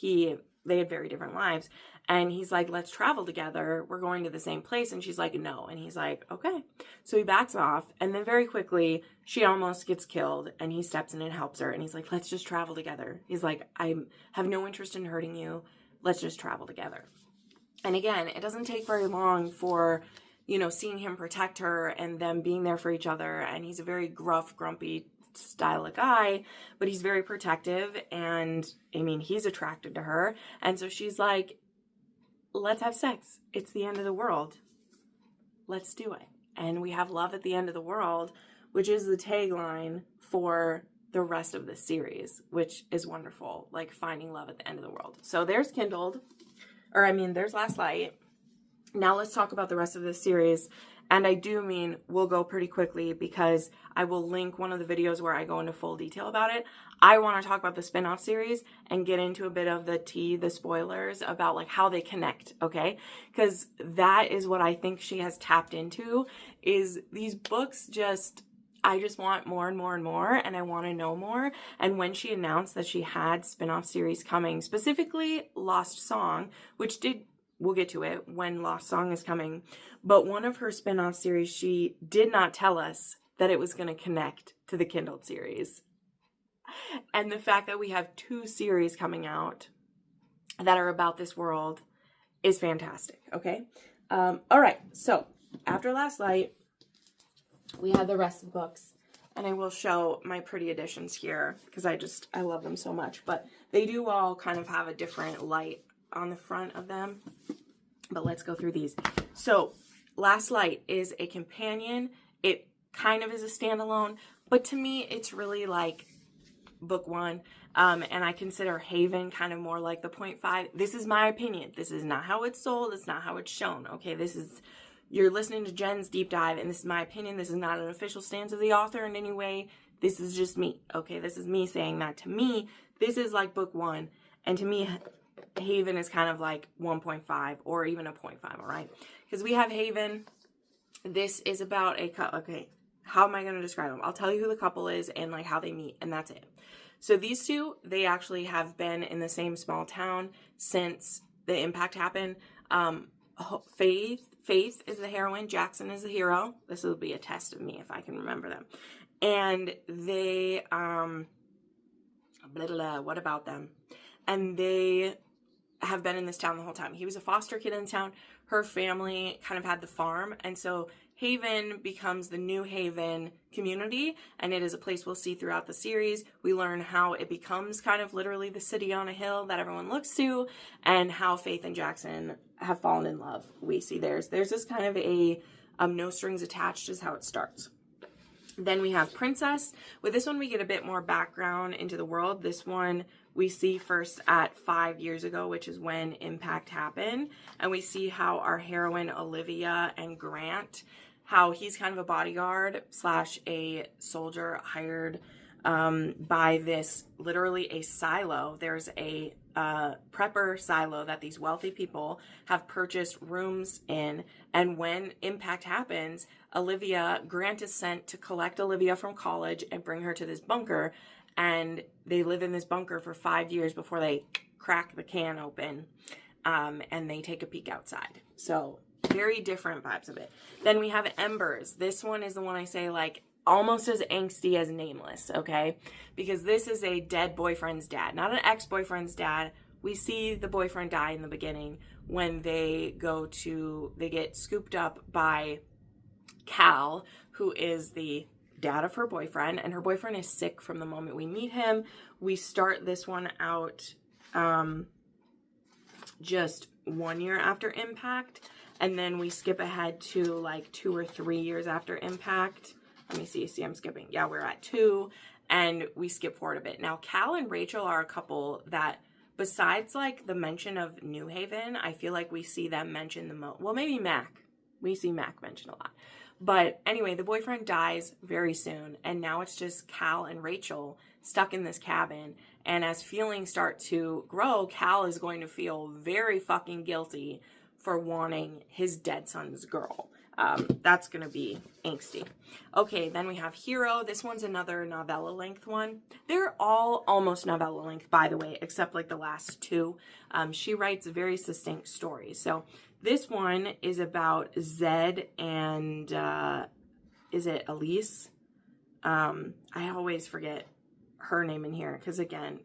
they had very different lives. And he's like, let's travel together. We're going to the same place. And she's like, no. And he's like, okay. So he backs off. And then very quickly, she almost gets killed. And he steps in and helps her. And he's like, let's just travel together. He's like, I have no interest in hurting you. Let's just travel together. And again, it doesn't take very long for, you know, seeing him protect her and them being there for each other. And he's a very gruff, grumpy style of guy, but he's very protective. And I mean, he's attracted to her. And so she's like, let's have sex. It's the end of the world. Let's do it. And we have love at the end of the world, which is the tagline for the rest of the series, which is wonderful. Like finding love at the end of the world. So there's there's Last Light. Now let's talk about the rest of this series. And I do mean we'll go pretty quickly because I will link one of the videos where I go into full detail about it. I want to talk about the spin-off series and get into a bit of the spoilers about like how they connect, okay? Because that is what I think she has tapped into, is these books I just want more and more and more, and I want to know more. And when she announced that she had spin-off series coming, specifically Lost Song, we'll get to it when Lost Song is coming. But one of her spin-off series, she did not tell us that it was going to connect to the Kindled series. And the fact that we have 2 series coming out that are about this world is fantastic, okay? All right, so after Last Light, we have the rest of the books. And I will show my pretty editions here because I love them so much. But they do all kind of have a different light on the front of them. But let's go through these. So Last Light is a companion. It kind of is a standalone, but to me it's really like book 1. And I consider Haven kind of more like the 0.5. This is my opinion. This is not how it's sold. It's not how it's shown. Okay, you're listening to Jenn's deep dive, and this is my opinion. This is not an official stance of the author in any way. This is just me. Okay, this is me saying that. To me, this is like book 1, and to me, Haven is kind of like 1.5 or even a 0.5, all right? Because we have Haven. This is about okay, how am I going to describe them? I'll tell you who the couple is and like how they meet, and that's it. So these two, they actually have been in the same small town since the impact happened. Faith is the heroine. Jackson is the hero. This will be a test of me if I can remember them. And they, what about them? And they have been in this town the whole time. He was a foster kid in the town. Her family kind of had the farm. And so Haven becomes the New Haven community. And it is a place we'll see throughout the series. We learn how it becomes kind of literally the city on a hill that everyone looks to. And how Faith and Jackson have fallen in love. We see there's this kind of a no strings attached is how it starts. Then we have Princess. With this one, we get a bit more background into the world. This one we see first at 5 years ago, which is when Impact happened. And we see how our heroine, Olivia and Grant, how he's kind of a bodyguard / a soldier hired by this, literally a silo. There's a prepper silo that these wealthy people have purchased rooms in. And when Impact happens, Grant is sent to collect Olivia from college and bring her to this bunker. And they live in this bunker for 5 years before they crack the can open. And they take a peek outside. So very different vibes of it. Then we have Embers. This one is the one I say like almost as angsty as Nameless, okay? Because this is a dead boyfriend's dad, not an ex-boyfriend's dad. We see the boyfriend die in the beginning when they get scooped up by Cal, who is the dad of her boyfriend, and her boyfriend is sick from the moment we meet him. We start this one out just 1 year after Impact, and then we skip ahead to like 2 or 3 years after Impact. Let me see, I'm skipping. Yeah, we're at 2, and we skip forward a bit. Now, Cal and Rachel are a couple that, besides like the mention of New Haven, I feel like we see them mention the most. Well, maybe Mac. We see Mac mentioned a lot. But anyway, the boyfriend dies very soon, and now it's just Cal and Rachel stuck in this cabin. And as feelings start to grow, Cal is going to feel very fucking guilty for wanting his dead son's girl. That's going to be angsty. Okay, then we have Hero. This one's another novella length one. They're all almost novella length, by the way, except like the last two. She writes very succinct stories. So this one is about Zed and, is it Elise? I always forget her name in here because, again,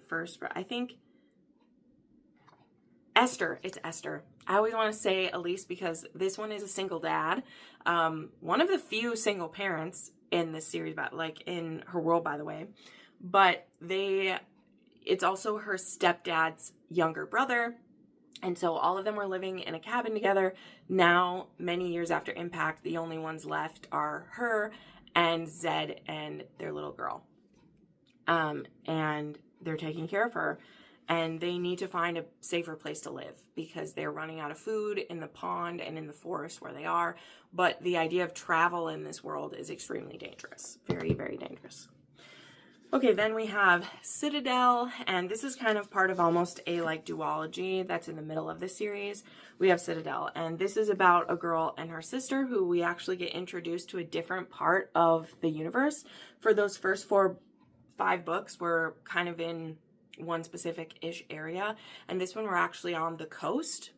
I think Esther. It's Esther. I always want to say Elise because this one is a single dad. One of the few single parents in this series, like in her world, by the way. But it's also her stepdad's younger brother. And so all of them were living in a cabin together. Now, many years after Impact, the only ones left are her and Zed and their little girl. And they're taking care of her. And they need to find a safer place to live because they're running out of food in the pond and in the forest where they are. But the idea of travel in this world is extremely dangerous. Very, very dangerous. Okay, then we have Citadel, and this is kind of part of almost a like duology that's in the middle of the series. We have Citadel, and this is about a girl and her sister who we actually get introduced to a different part of the universe. For those first 5 books, we're kind of in one specific-ish area, and this one we're actually on the coast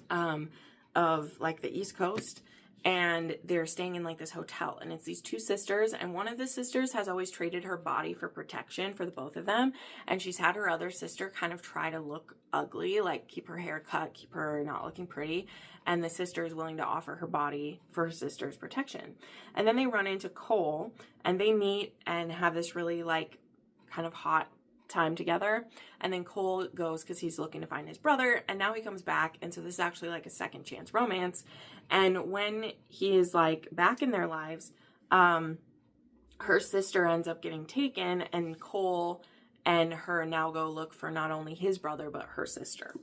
of like the East Coast. And they're staying in like this hotel, and it's these two sisters, and one of the sisters has always traded her body for protection for the both of them, and she's had her other sister kind of try to look ugly, like keep her hair cut, keep her not looking pretty, and the sister is willing to offer her body for her sister's protection. And then they run into Cole, and they meet and have this really like kind of hot time together, and then Cole goes because he's looking to find his brother, and now he comes back, and so this is actually like a second chance romance. And when he is like back in their lives, her sister ends up getting taken, and Cole and her now go look for not only his brother but her sister.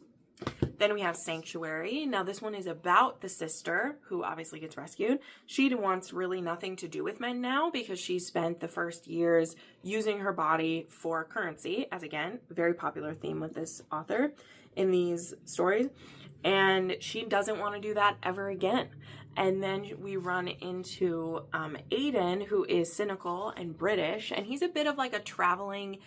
Then we have Sanctuary. Now this one is about the sister who obviously gets rescued. She wants really nothing to do with men now because she spent the first years using her body for currency, as again, very popular theme with this author in these stories. And she doesn't want to do that ever again. And then we run into Aiden, who is cynical and British, and he's a bit of like a traveling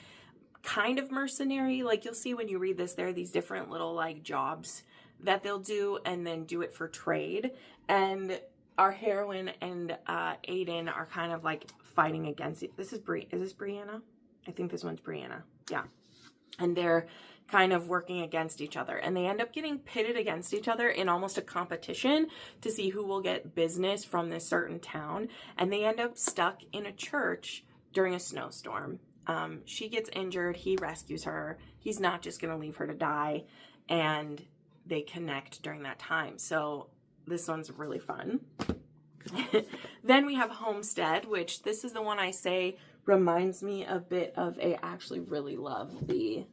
kind of mercenary. Like you'll see when you read this, there are these different little like jobs that they'll do and then do it for trade. And our heroine and Aiden are kind of like fighting against it. Is this Brianna? I think this one's Brianna. Yeah. And they're kind of working against each other, and they end up getting pitted against each other in almost a competition to see who will get business from this certain town. And they end up stuck in a church during a snowstorm. She gets injured. He rescues her. He's not just going to leave her to die. And they connect during that time. So this one's really fun. Then we have Homestead, which this is the one I say reminds me a bit of I actually really love the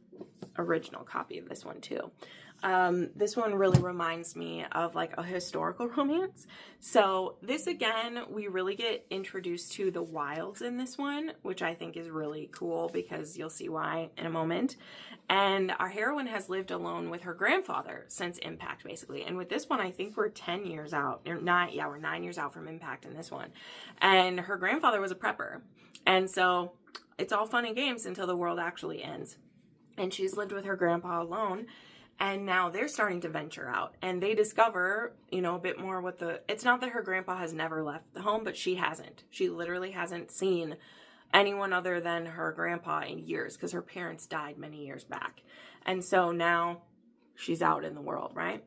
original copy of this one too. This one really reminds me of like a historical romance. So this again, we really get introduced to the wilds in this one, which I think is really cool because you'll see why in a moment. And our heroine has lived alone with her grandfather since Impact, basically. And with this one, I think we're 10 years out. We're 9 years out from Impact in this one. And her grandfather was a prepper. And so it's all fun and games until the world actually ends. And she's lived with her grandpa alone. And now they're starting to venture out, and they discover, a bit more it's not that her grandpa has never left the home, but she hasn't. She literally hasn't seen anyone other than her grandpa in years because her parents died many years back. And so now she's out in the world, right?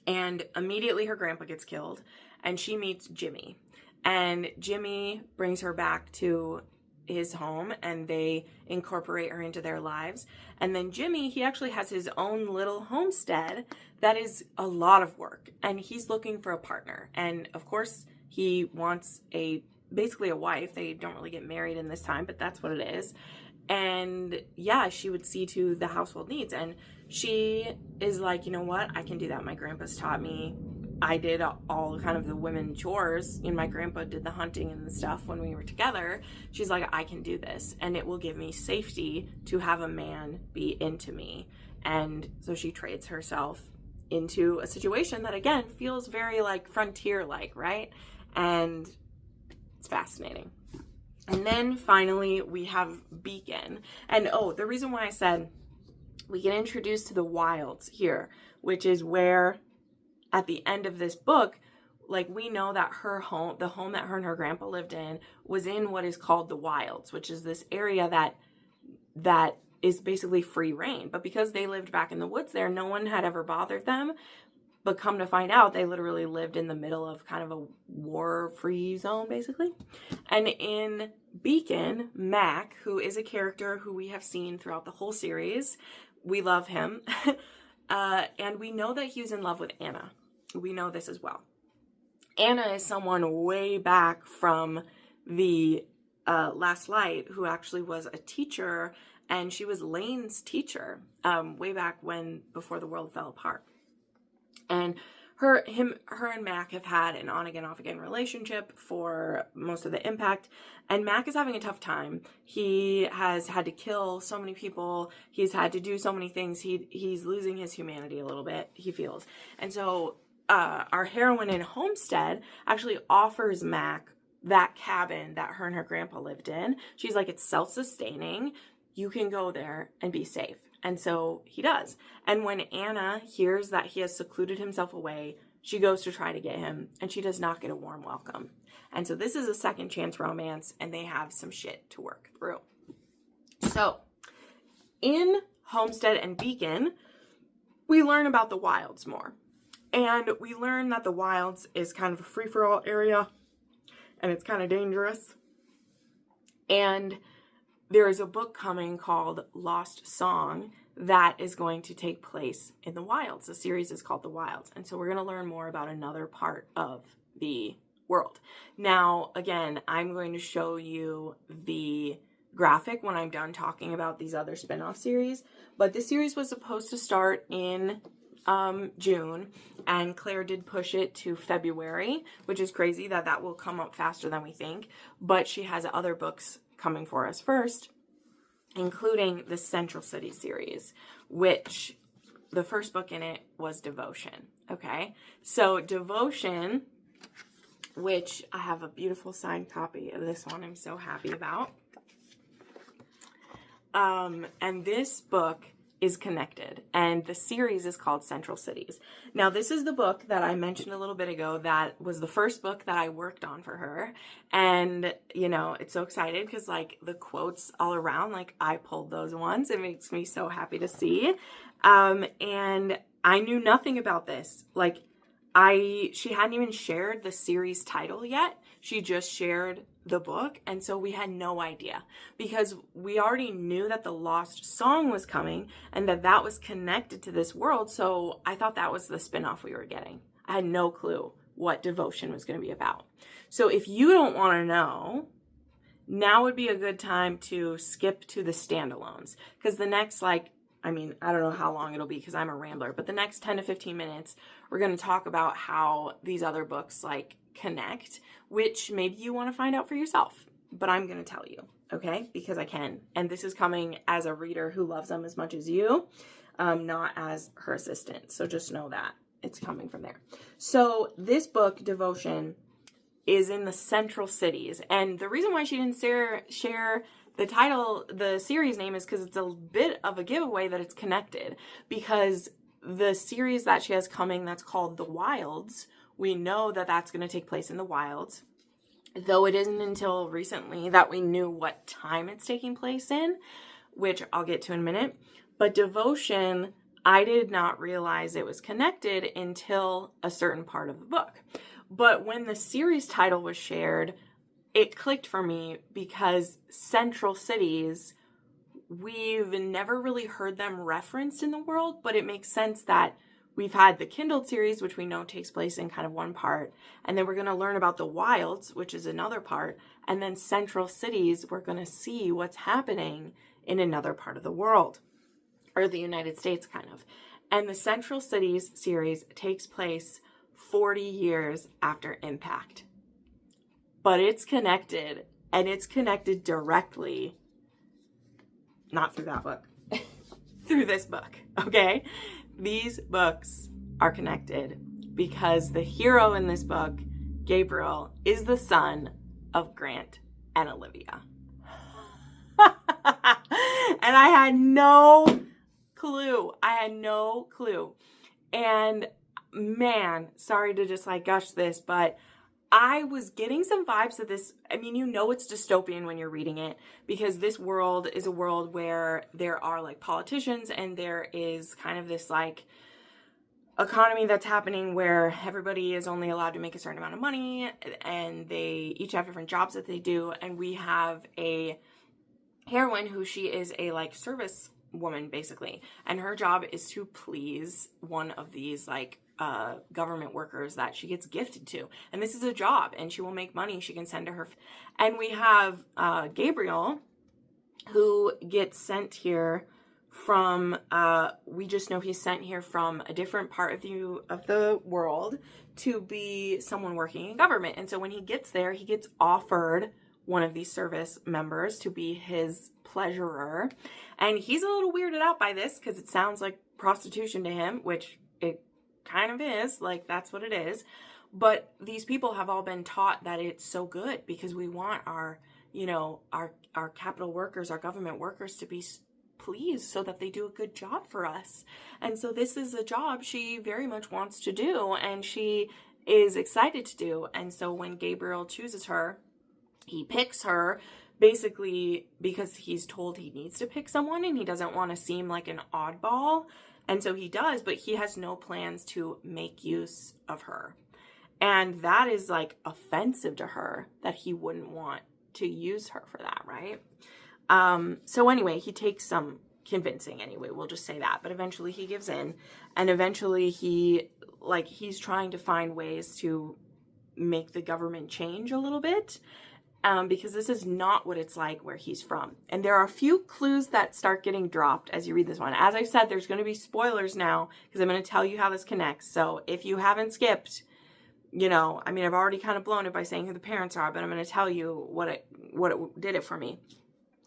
And immediately her grandpa gets killed, and she meets Jimmy. And Jimmy brings her back to his home, and they incorporate her into their lives. And then Jimmy, he actually has his own little homestead that is a lot of work, and he's looking for a partner. And of course he wants basically a wife. They don't really get married in this time, but that's what it is. And yeah, she would see to the household needs, and she is like, you know what, I can do that. My grandpa's taught me. I did all kind of the women chores, and my grandpa did the hunting and the stuff when we were together. She's like, I can do this, and it will give me safety to have a man be into me. And so she trades herself into a situation that, again, feels very like frontier-like, right? And it's fascinating. And then finally we have Beacon. And the reason why I said we get introduced to the wilds here, which is where at the end of this book, like, we know that her home, the home that her and her grandpa lived in, was in what is called the wilds, which is this area that is basically free reign. But because they lived back in the woods there, no one had ever bothered them. But come to find out, they literally lived in the middle of kind of a war-free zone, basically. And in Beacon, Mac, who is a character who we have seen throughout the whole series, we love him. And we know that he was in love with Anna. We know this as well. Anna is someone way back from the Last Light who actually was a teacher, and she was Lane's teacher way back before the world fell apart. And her and Mac have had an on-again, off-again relationship for most of the impact. And Mac is having a tough time. He has had to kill so many people. He's had to do so many things. He's losing his humanity a little bit, he feels. And so our heroine in Homestead actually offers Mac that cabin that her and her grandpa lived in. She's like, it's self-sustaining. You can go there and be safe. And so he does. And when Anna hears that he has secluded himself away, she goes to try to get him, and she does not get a warm welcome. And so this is a second chance romance, and they have some shit to work through. So in Homestead and Beacon, we learn about the wilds more. And we learn that the wilds is kind of a free-for-all area, and it's kind of dangerous. And there is a book coming called Lost Song that is going to take place in the wilds. The series is called The Wilds. And so we're going to learn more about another part of the world. Now, again, I'm going to show you the graphic when I'm done talking about these other spin-off series. But this series was supposed to start in June, and Claire did push it to February, which is crazy that will come up faster than we think. But she has other books coming for us first, including the Central City series, which the first book in it was Devotion. Okay, so Devotion, which I have a beautiful signed copy of this one I'm so happy about. And this book is connected, and the series is called Central Cities. Now, this is the book that I mentioned a little bit ago that was the first book that I worked on for her. And, you know, it's so excited because, like, the quotes all around, like, I pulled those ones. It makes me so happy to see. And I knew nothing about this. Like, she hadn't even shared the series title yet. She just shared the book, and so we had no idea because we already knew that the Lost Song was coming and that was connected to this world. So I thought that was the spinoff we were getting. I had no clue what Devotion was going to be about. So if you don't want to know, now would be a good time to skip to the standalones, because the next, like, I mean, I don't know how long it'll be because I'm a rambler, but the next 10 to 15 minutes, we're going to talk about how these other books, like, connect, which maybe you want to find out for yourself, but I'm going to tell you, okay? Because I can. And this is coming as a reader who loves them as much as you, not as her assistant. So just know that it's coming from there. So this book, Devotion, is in the Central Cities. And the reason why she didn't share the title, the series name, is because it's a bit of a giveaway that it's connected. Because the series that she has coming that's called The Wilds, we know that that's going to take place in the wilds, though it isn't until recently that we knew what time it's taking place in, which I'll get to in a minute. But Devotion, I did not realize it was connected until a certain part of the book. But when the series title was shared, it clicked for me because Central Cities, we've never really heard them referenced in the world, but it makes sense that we've had the Kindled series, which we know takes place in kind of one part, and then we're going to learn about the wilds, which is another part, and then Central Cities, we're going to see what's happening in another part of the world, or the United States, kind of. And the Central Cities series takes place 40 years after Impact. But it's connected, and it's connected directly, not through that book, through this book, okay? These books are connected because the hero in this book, Gabriel, is the son of Grant and Olivia. And I had no clue. And man, sorry to just like gush this, but I was getting some vibes of this. I mean, you know it's dystopian when you're reading it, because this world is a world where there are like politicians, and there is kind of this like economy that's happening where everybody is only allowed to make a certain amount of money, and they each have different jobs that they do. And we have a heroine who, she is a like service woman basically, and her job is to please one of these like government workers that she gets gifted to, and this is a job, and she will make money she can send to her. And we have Gabriel, who gets sent here from we just know he's sent here from a different part of the world to be someone working in government. And so when he gets there, he gets offered one of these service members to be his pleasurer, and he's a little weirded out by this because it sounds like prostitution to him, which it kind of is, like that's what it is. But these people have all been taught that it's so good because we want our, you know, our capital workers, our government workers to be pleased so that they do a good job for us. And so this is a job she very much wants to do, and she is excited to do. And so when Gabriel chooses her, he picks her basically because he's told he needs to pick someone, and he doesn't want to seem like an oddball. And so he does, but he has no plans to make use of her. And that is like offensive to her, that he wouldn't want to use her for that, right? So anyway, he takes some convincing anyway, we'll just say that. But eventually he gives in, and eventually he's trying to find ways to make the government change a little bit. Because this is not what it's like where he's from. And there are a few clues that start getting dropped as you read this one. As I said, there's going to be spoilers now because I'm going to tell you how this connects. So if you haven't skipped, you know, I mean, I've already kind of blown it by saying who the parents are, but I'm going to tell you what it did it for me.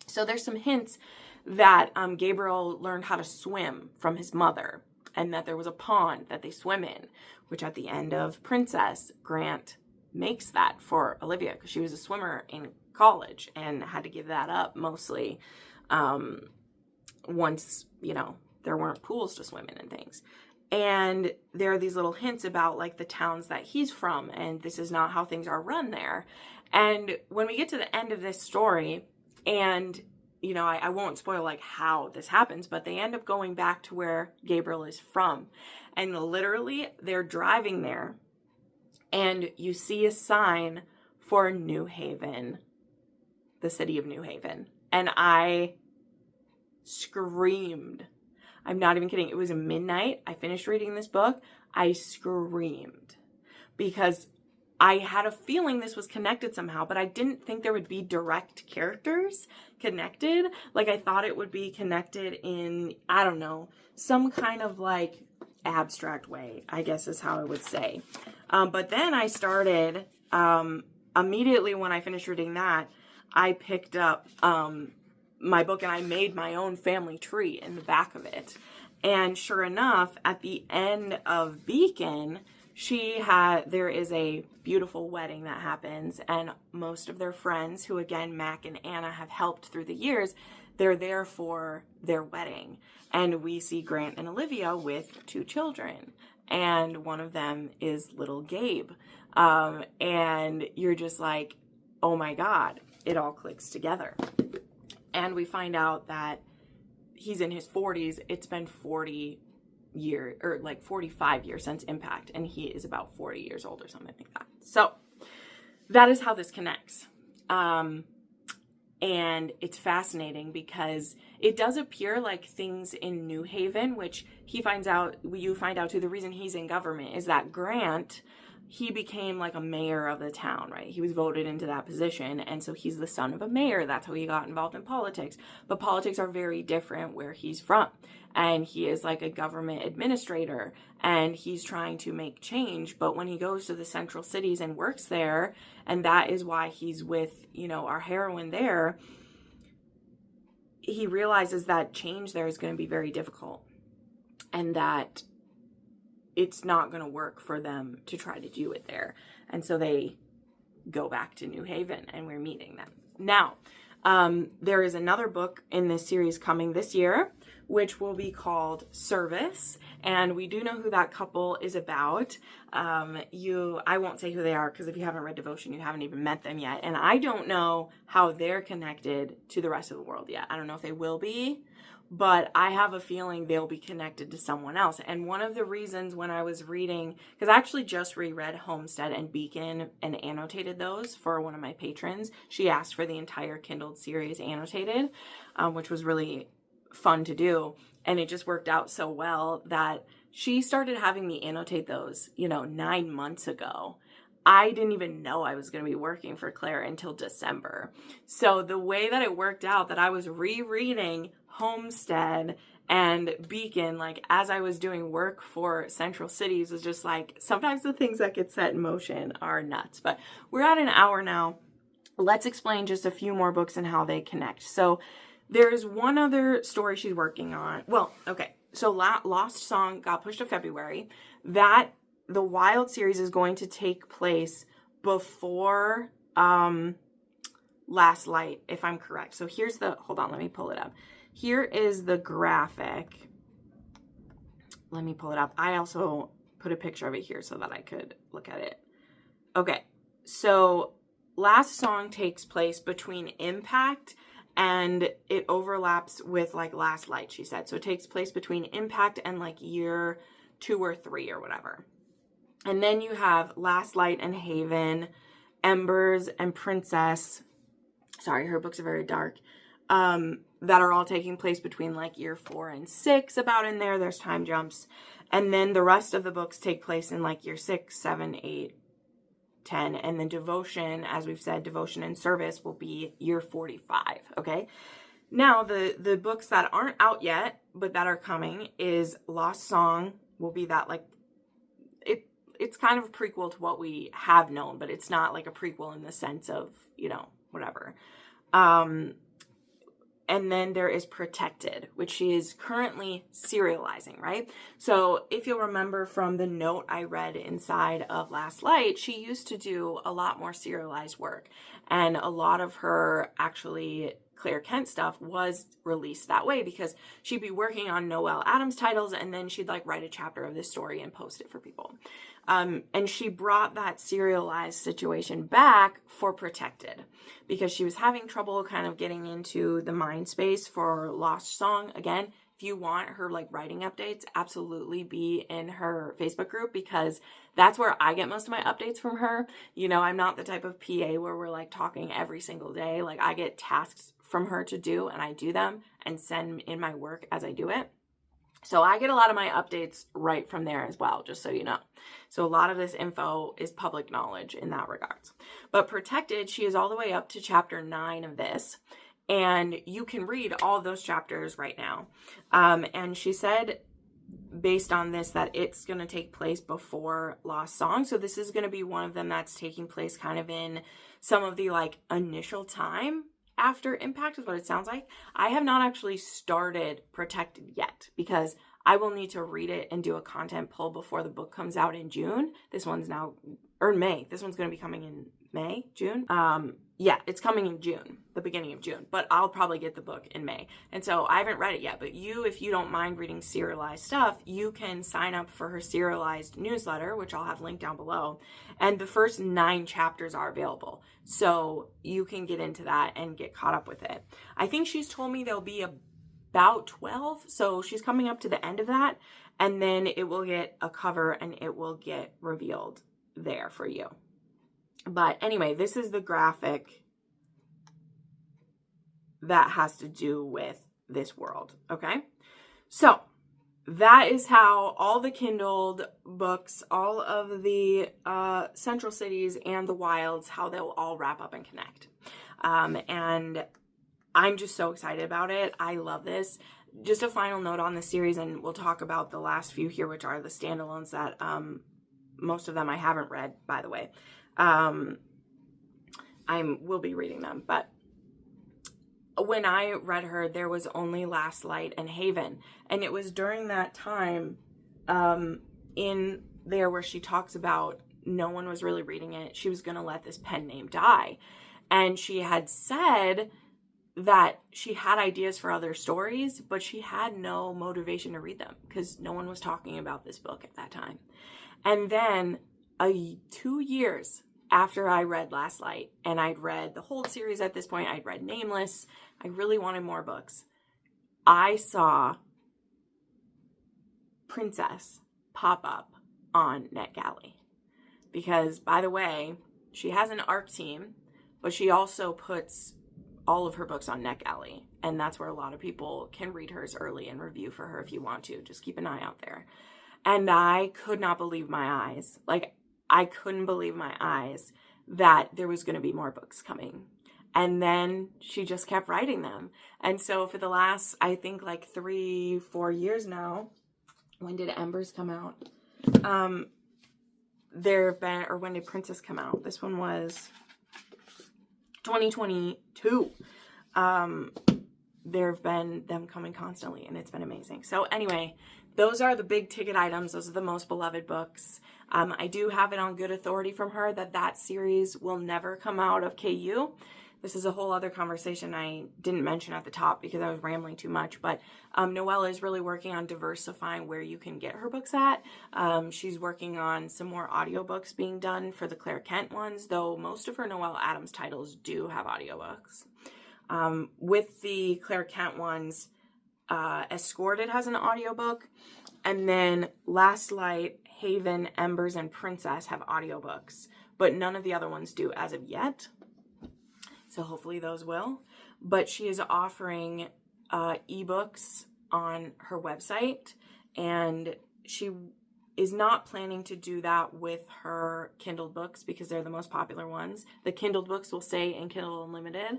So there's some hints that Gabriel learned how to swim from his mother, and that there was a pond that they swim in, which at the end of Princess, Grant makes that for Olivia because she was a swimmer in college and had to give that up mostly once, you know, there weren't pools to swim in and things. And there are these little hints about like the towns that he's from, and this is not how things are run there. And when we get to the end of this story, and you know, I won't spoil like how this happens, but they end up going back to where Gabriel is from, and literally they're driving there, and you see a sign for New Haven, the city of New Haven. And I screamed. I'm not even kidding. It was midnight. I finished reading this book. I screamed because I had a feeling this was connected somehow, but I didn't think there would be direct characters connected. Like I thought it would be connected in, I don't know, some kind of like abstract way, I guess is how I would say. But then I started, immediately when I finished reading that, I picked up my book and I made my own family tree in the back of it. And sure enough, at the end of Beacon, there is a beautiful wedding that happens, and most of their friends, who again, Mac and Anna have helped through the years, they're there for their wedding. And we see Grant and Olivia with 2 children. And one of them is little Gabe. And you're just like, oh my God, it all clicks together. And we find out that he's in his 40s. It's been 40 years, or like 45 years since Impact. And he is about 40 years old or something like that. So that is how this connects. And it's fascinating because it does appear like things in New Haven, which you find out too, the reason he's in government is that Grant he became like a mayor of the town, right? He was voted into that position. And so he's the son of a mayor. That's how he got involved in politics. But politics are very different where he's from. And he is like a government administrator and he's trying to make change. But when he goes to the central cities and works there, and that is why he's with, you know, our heroine there, he realizes that change there is going to be very difficult and that it's not going to work for them to try to do it there. And so they go back to New Haven and we're meeting them. Now, there is another book in this series coming this year, which will be called Service. And we do know who that couple is about. I won't say who they are because if you haven't read Devotion, you haven't even met them yet. And I don't know how they're connected to the rest of the world yet. I don't know if they will be, but I have a feeling they'll be connected to someone else. And one of the reasons when I was reading, because I actually just reread Homestead and Beacon and annotated those for one of my patrons. She asked for the entire Kindled series annotated, which was really fun to do. And it just worked out so well that she started having me annotate those, 9 months ago. I didn't even know I was going to be working for Clare until December. So the way that it worked out that I was rereading Homestead and Beacon, like as I was doing work for Central Cities, was just like, sometimes the things that get set in motion are nuts. But we're at an hour now. Let's explain just a few more books and how they connect. So there's one other story she's working on. Well, okay. So Lost Song got pushed to February. The Wild series is going to take place before Last Light, if I'm correct. So here's hold on, let me pull it up. Here is the graphic. Let me pull it up. I also put a picture of it here so that I could look at it. Okay, so Last Song takes place between Impact and it overlaps with like Last Light, she said. So it takes place between Impact and like year 2 or 3 or whatever. And then you have Last Light and Haven, Embers and Princess. Sorry, her books are very dark. That are all taking place between like year 4 and 6 about in there. There's time jumps. And then the rest of the books take place in like year 6, 7, 8, 10. And then Devotion, as we've said, Devotion and Service will be year 45. Okay. Now the books that aren't out yet, but that are coming is Lost Song will be that like, it's kind of a prequel to what we have known, but it's not like a prequel in the sense of, whatever. And then there is Protected, which she is currently serializing, right? So if you'll remember from the note I read inside of Last Light, she used to do a lot more serialized work. And a lot of her actually Clare Kent stuff was released that way because she'd be working on Noelle Adams titles and then she'd like write a chapter of this story and post it for people. And she brought that serialized situation back for Protected because she was having trouble kind of getting into the mind space for Lost Song. Again, if you want her like writing updates, absolutely be in her Facebook group because that's where I get most of my updates from her. I'm not the type of PA where we're like talking every single day. Like I get tasks from her to do and I do them and send in my work as I do it. So I get a lot of my updates right from there as well, just so you know. So a lot of this info is public knowledge in that regards. But Protected, she is all the way up to chapter 9 of this. And you can read all of those chapters right now. And she said, based on this, that it's going to take place before Lost Song. So this is going to be one of them that's taking place kind of in some of the like initial time after Impact is what it sounds like. I have not actually started Protected yet because I will need to read it and do a content pull before the book comes out in June. This one's now, or May. This one's going to be coming in May, June. Yeah, it's coming in June, the beginning of June, but I'll probably get the book in May. And so I haven't read it yet, but if you don't mind reading serialized stuff, you can sign up for her serialized newsletter, which I'll have linked down below. And the first 9 chapters are available. So you can get into that and get caught up with it. I think she's told me there'll be about 12. So she's coming up to the end of that. And then it will get a cover and it will get revealed there for you. But anyway, this is the graphic that has to do with this world, okay? So that is how all the Kindled books, all of the Central Cities and the Wilds, how they'll all wrap up and connect. And I'm just so excited about it. I love this. Just a final note on the series, and we'll talk about the last few here, which are the standalones that most of them I haven't read, by the way. Will be reading them, but when I read her, there was only Last Light and Haven, and it was during that time in there where she talks about no one was really reading it. She was going to let this pen name die, and she had said that she had ideas for other stories, but she had no motivation to read them because no one was talking about this book at that time. And then 2 years after I read Last Light, and I'd read the whole series at this point, I'd read Nameless, I really wanted more books, I saw Princess pop up on NetGalley. Because, by the way, she has an ARC team, but she also puts all of her books on NetGalley, and that's where a lot of people can read hers early and review for her if you want to. Just keep an eye out there. And I could not believe my eyes. Like, I couldn't believe my eyes that there was going to be more books coming. And then she just kept writing them. And so for the last, I think, like 3-4 years now, when did Embers come out? There have been, or when did Princess come out? This one was 2022. There have been them coming constantly, and it's been amazing. So anyway, those are the big ticket items. Those are the most beloved books. I do have it on good authority from her that series will never come out of KU. This is a whole other conversation I didn't mention at the top because I was rambling too much, but Noelle is really working on diversifying where you can get her books at. She's working on some more audiobooks being done for the Clare Kent ones, though most of her Noelle Adams titles do have audiobooks. With the Clare Kent ones, Escorted has an audiobook, and then Last Light, Haven, Embers, and Princess have audiobooks, but none of the other ones do as of yet. So hopefully those will. But she is offering ebooks on her website, and she is not planning to do that with her Kindle books because they're the most popular ones. The Kindled books will stay in Kindle Unlimited,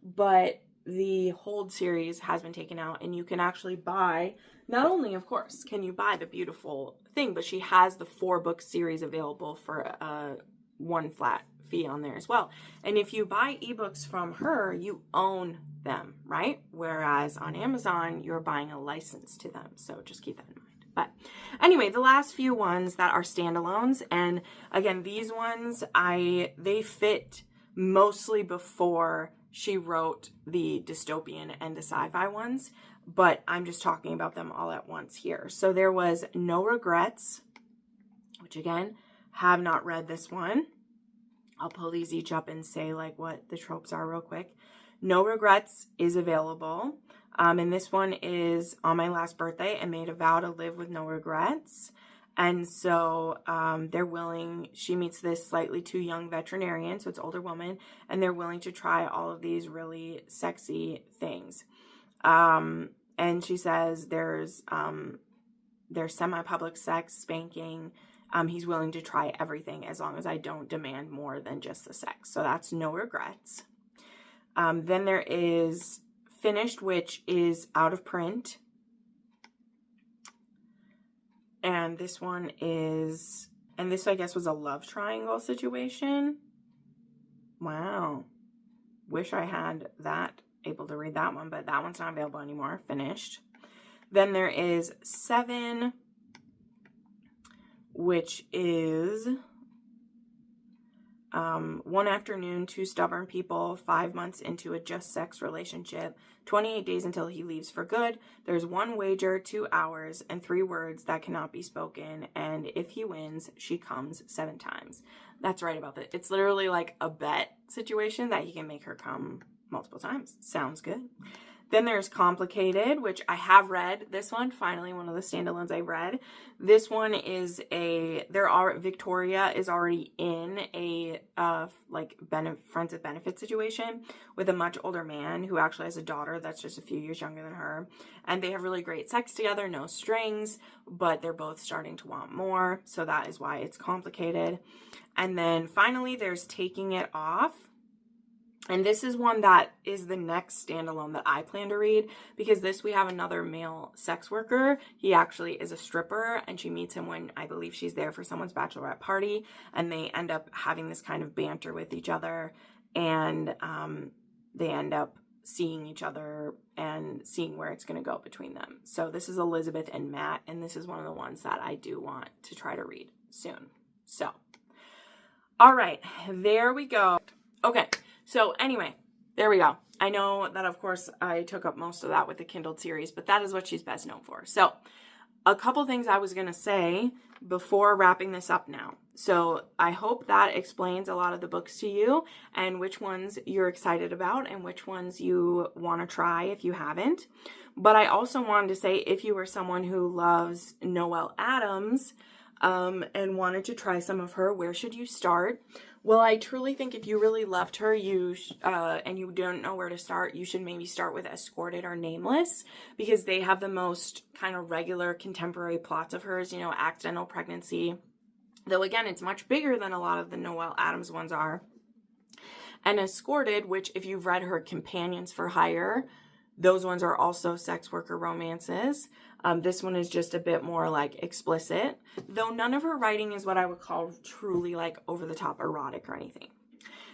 but the Hold series has been taken out, and you can actually buy, not only, of course, can you buy the beautiful thing, but she has the 4-book series available for one flat fee on there as well. And if you buy ebooks from her, you own them, right? Whereas on Amazon, you're buying a license to them. So just keep that in mind. But anyway, the last few ones that are standalones, and again, these ones, they fit mostly before she wrote the dystopian and the sci-fi ones, but I'm just talking about them all at once here. So there was No Regrets, which again, have not read this one. I'll pull these each up and say like what the tropes are real quick. No Regrets is available. And this one is on my last birthday, I made a vow to live with no regrets. And so she meets this slightly too young veterinarian, so it's an older woman, and they're willing to try all of these really sexy things. And she says there's semi-public sex, spanking. He's willing to try everything as long as I don't demand more than just the sex. So that's No Regrets. Then there is Finished, which is out of print. And this one is, and this I guess was a love triangle situation. Wow. Wish I had that, able to read that one, but that one's not available anymore. Finished. Then there is 7, which is one afternoon, 2 stubborn people, 5 months into a just sex relationship, 28 days until he leaves for good. There's 1 wager, 2 hours, and 3 words that cannot be spoken. And if he wins, she comes 7 times. That's right about that. It's literally like a bet situation that he can make her come multiple times. Sounds good. Then there's Complicated, which I have read. This one, finally, one of the standalones I've read. This one is Victoria is already in a, friends with benefit situation with a much older man who actually has a daughter that's just a few years younger than her. And they have really great sex together, no strings, but they're both starting to want more. So that is why it's complicated. And then finally, there's Taking It Off. And this is one that is the next standalone that I plan to read, because we have another male sex worker. He actually is a stripper, and she meets him when I believe she's there for someone's bachelorette party, and they end up having this kind of banter with each other, and they end up seeing each other and seeing where it's going to go between them. So this is Elizabeth and Matt, and this is one of the ones that I do want to try to read soon. So, all right, there we go. Okay. So anyway, there we go. I know that, of course, I took up most of that with the Kindled series, but that is what she's best known for. So a couple things I was going to say before wrapping this up now. So I hope that explains a lot of the books to you and which ones you're excited about and which ones you want to try if you haven't. But I also wanted to say, if you are someone who loves Noelle Adams and wanted to try some of her, where should you start? Well, I truly think if you really loved her, and you don't know where to start, you should maybe start with Escorted or Nameless, because they have the most kind of regular contemporary plots of hers, accidental pregnancy. Though, again, it's much bigger than a lot of the Noelle Adams ones are. And Escorted, which if you've read her Companions for Hire, those ones are also sex worker romances. This one is just a bit more like explicit, though none of her writing is what I would call truly like over the top erotic or anything.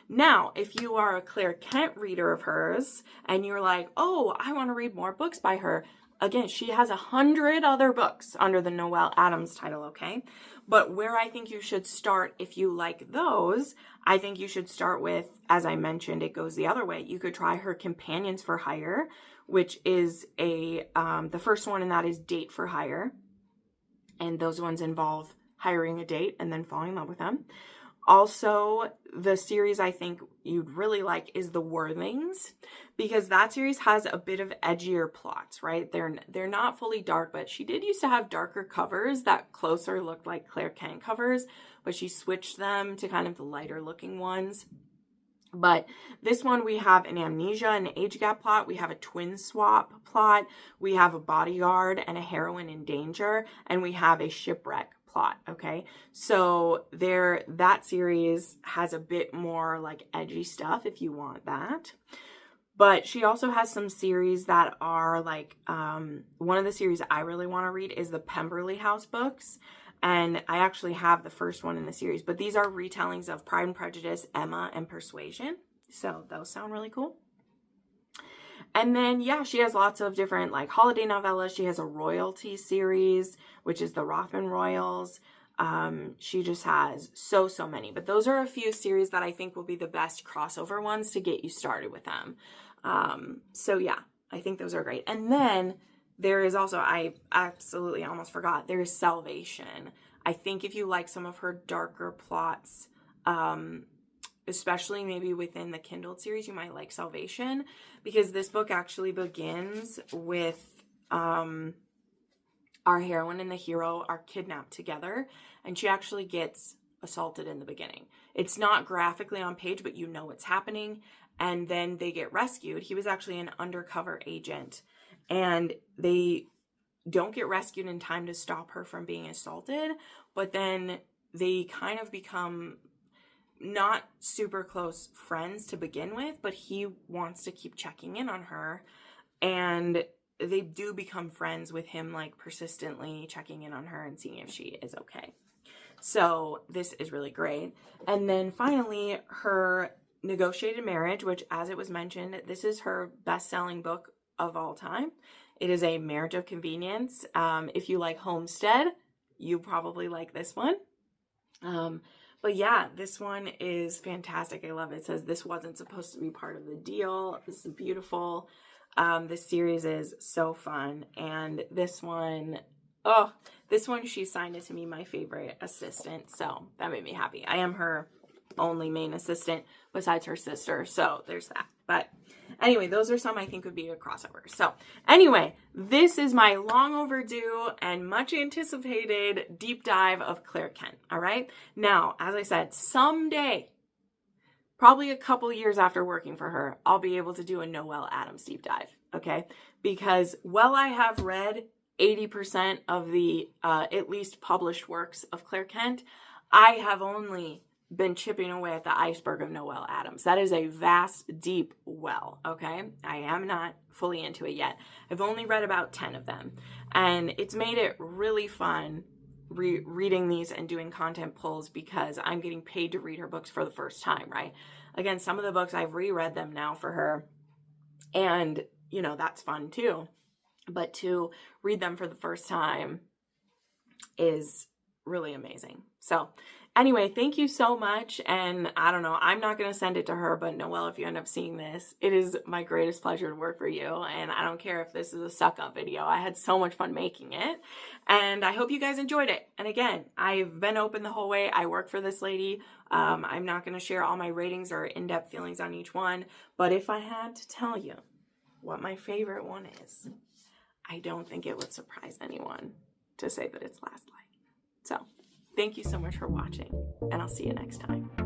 Now, if you are a Clare Kent reader of hers and you're like, oh, I want to read more books by her. Again, she has 100 other books under the Noelle Adams title, okay? But where I think you should start, if you like those, I think you should start with, as I mentioned, it goes the other way. You could try her Companions for Hire, which is the first one in that is Date for Hire. And those ones involve hiring a date and then falling in love with them. Also, the series I think you'd really like is The Worthings, because that series has a bit of edgier plots, right? They're not fully dark, but she did used to have darker covers that closer looked like Clare Kent covers, but she switched them to kind of the lighter looking ones. But this one, we have an amnesia and age gap plot. We have a twin swap plot. We have a bodyguard and a heroine in danger. And we have a shipwreck plot, okay? So that series has a bit more like edgy stuff if you want that. But she also has some series that are like, one of the series I really want to read is the Pemberley House books. And I actually have the first one in the series, but these are retellings of Pride and Prejudice, Emma, and Persuasion. So those sound really cool. And then, yeah, she has lots of different like holiday novellas. She has a royalty series, which is the Rothman Royals. She just has so many, but those are a few series that I think will be the best crossover ones to get you started with them. So yeah, I think those are great. And then there is also, I absolutely almost forgot, there is Salvation. I think if you like some of her darker plots, especially maybe within the Kindled series, you might like Salvation, because this book actually begins with our heroine and the hero are kidnapped together, and she actually gets assaulted in the beginning. It's not graphically on page, but you know it's happening, and then they get rescued. He was actually an undercover agent, and they don't get rescued in time to stop her from being assaulted, but then they kind of become not super close friends to begin with, but he wants to keep checking in on her, and they do become friends with him, like persistently checking in on her and seeing if she is okay. So this is really great. And then finally, her Negotiated Marriage, which, as it was mentioned, this is her best-selling book of all time. It is a marriage of convenience. If you like Homestead, you probably like this one. But yeah, this one is fantastic. I love it. It says this wasn't supposed to be part of the deal. This is beautiful. This series is so fun. And this one, she signed it to me, my favorite assistant. So that made me happy. I am her only main assistant besides her sister. So there's that. But anyway, those are some I think would be a crossover. So anyway, this is my long overdue and much anticipated deep dive of Clare Kent. All right. Now, as I said, someday, probably a couple years after working for her, I'll be able to do a Noelle Adams deep dive. Okay. Because while I have read 80% of the at least published works of Clare Kent, I have only been chipping away at the iceberg of Noelle Adams. That is a vast, deep well, okay? I am not fully into it yet. I've only read about 10 of them, and it's made it really fun reading these and doing content pulls because I'm getting paid to read her books for the first time, right? Again, some of the books I've reread them now for her, and, you know, that's fun too. But to read them for the first time is really amazing. So anyway, thank you so much. And I don't know, I'm not going to send it to her, but Noelle, if you end up seeing this, it is my greatest pleasure to work for you. And I don't care if this is a suck up video. I had so much fun making it, and I hope you guys enjoyed it. And again, I've been open the whole way. I work for this lady. I'm not going to share all my ratings or in-depth feelings on each one, but if I had to tell you what my favorite one is, I don't think it would surprise anyone to say that it's Last Light. So thank you so much for watching, and I'll see you next time.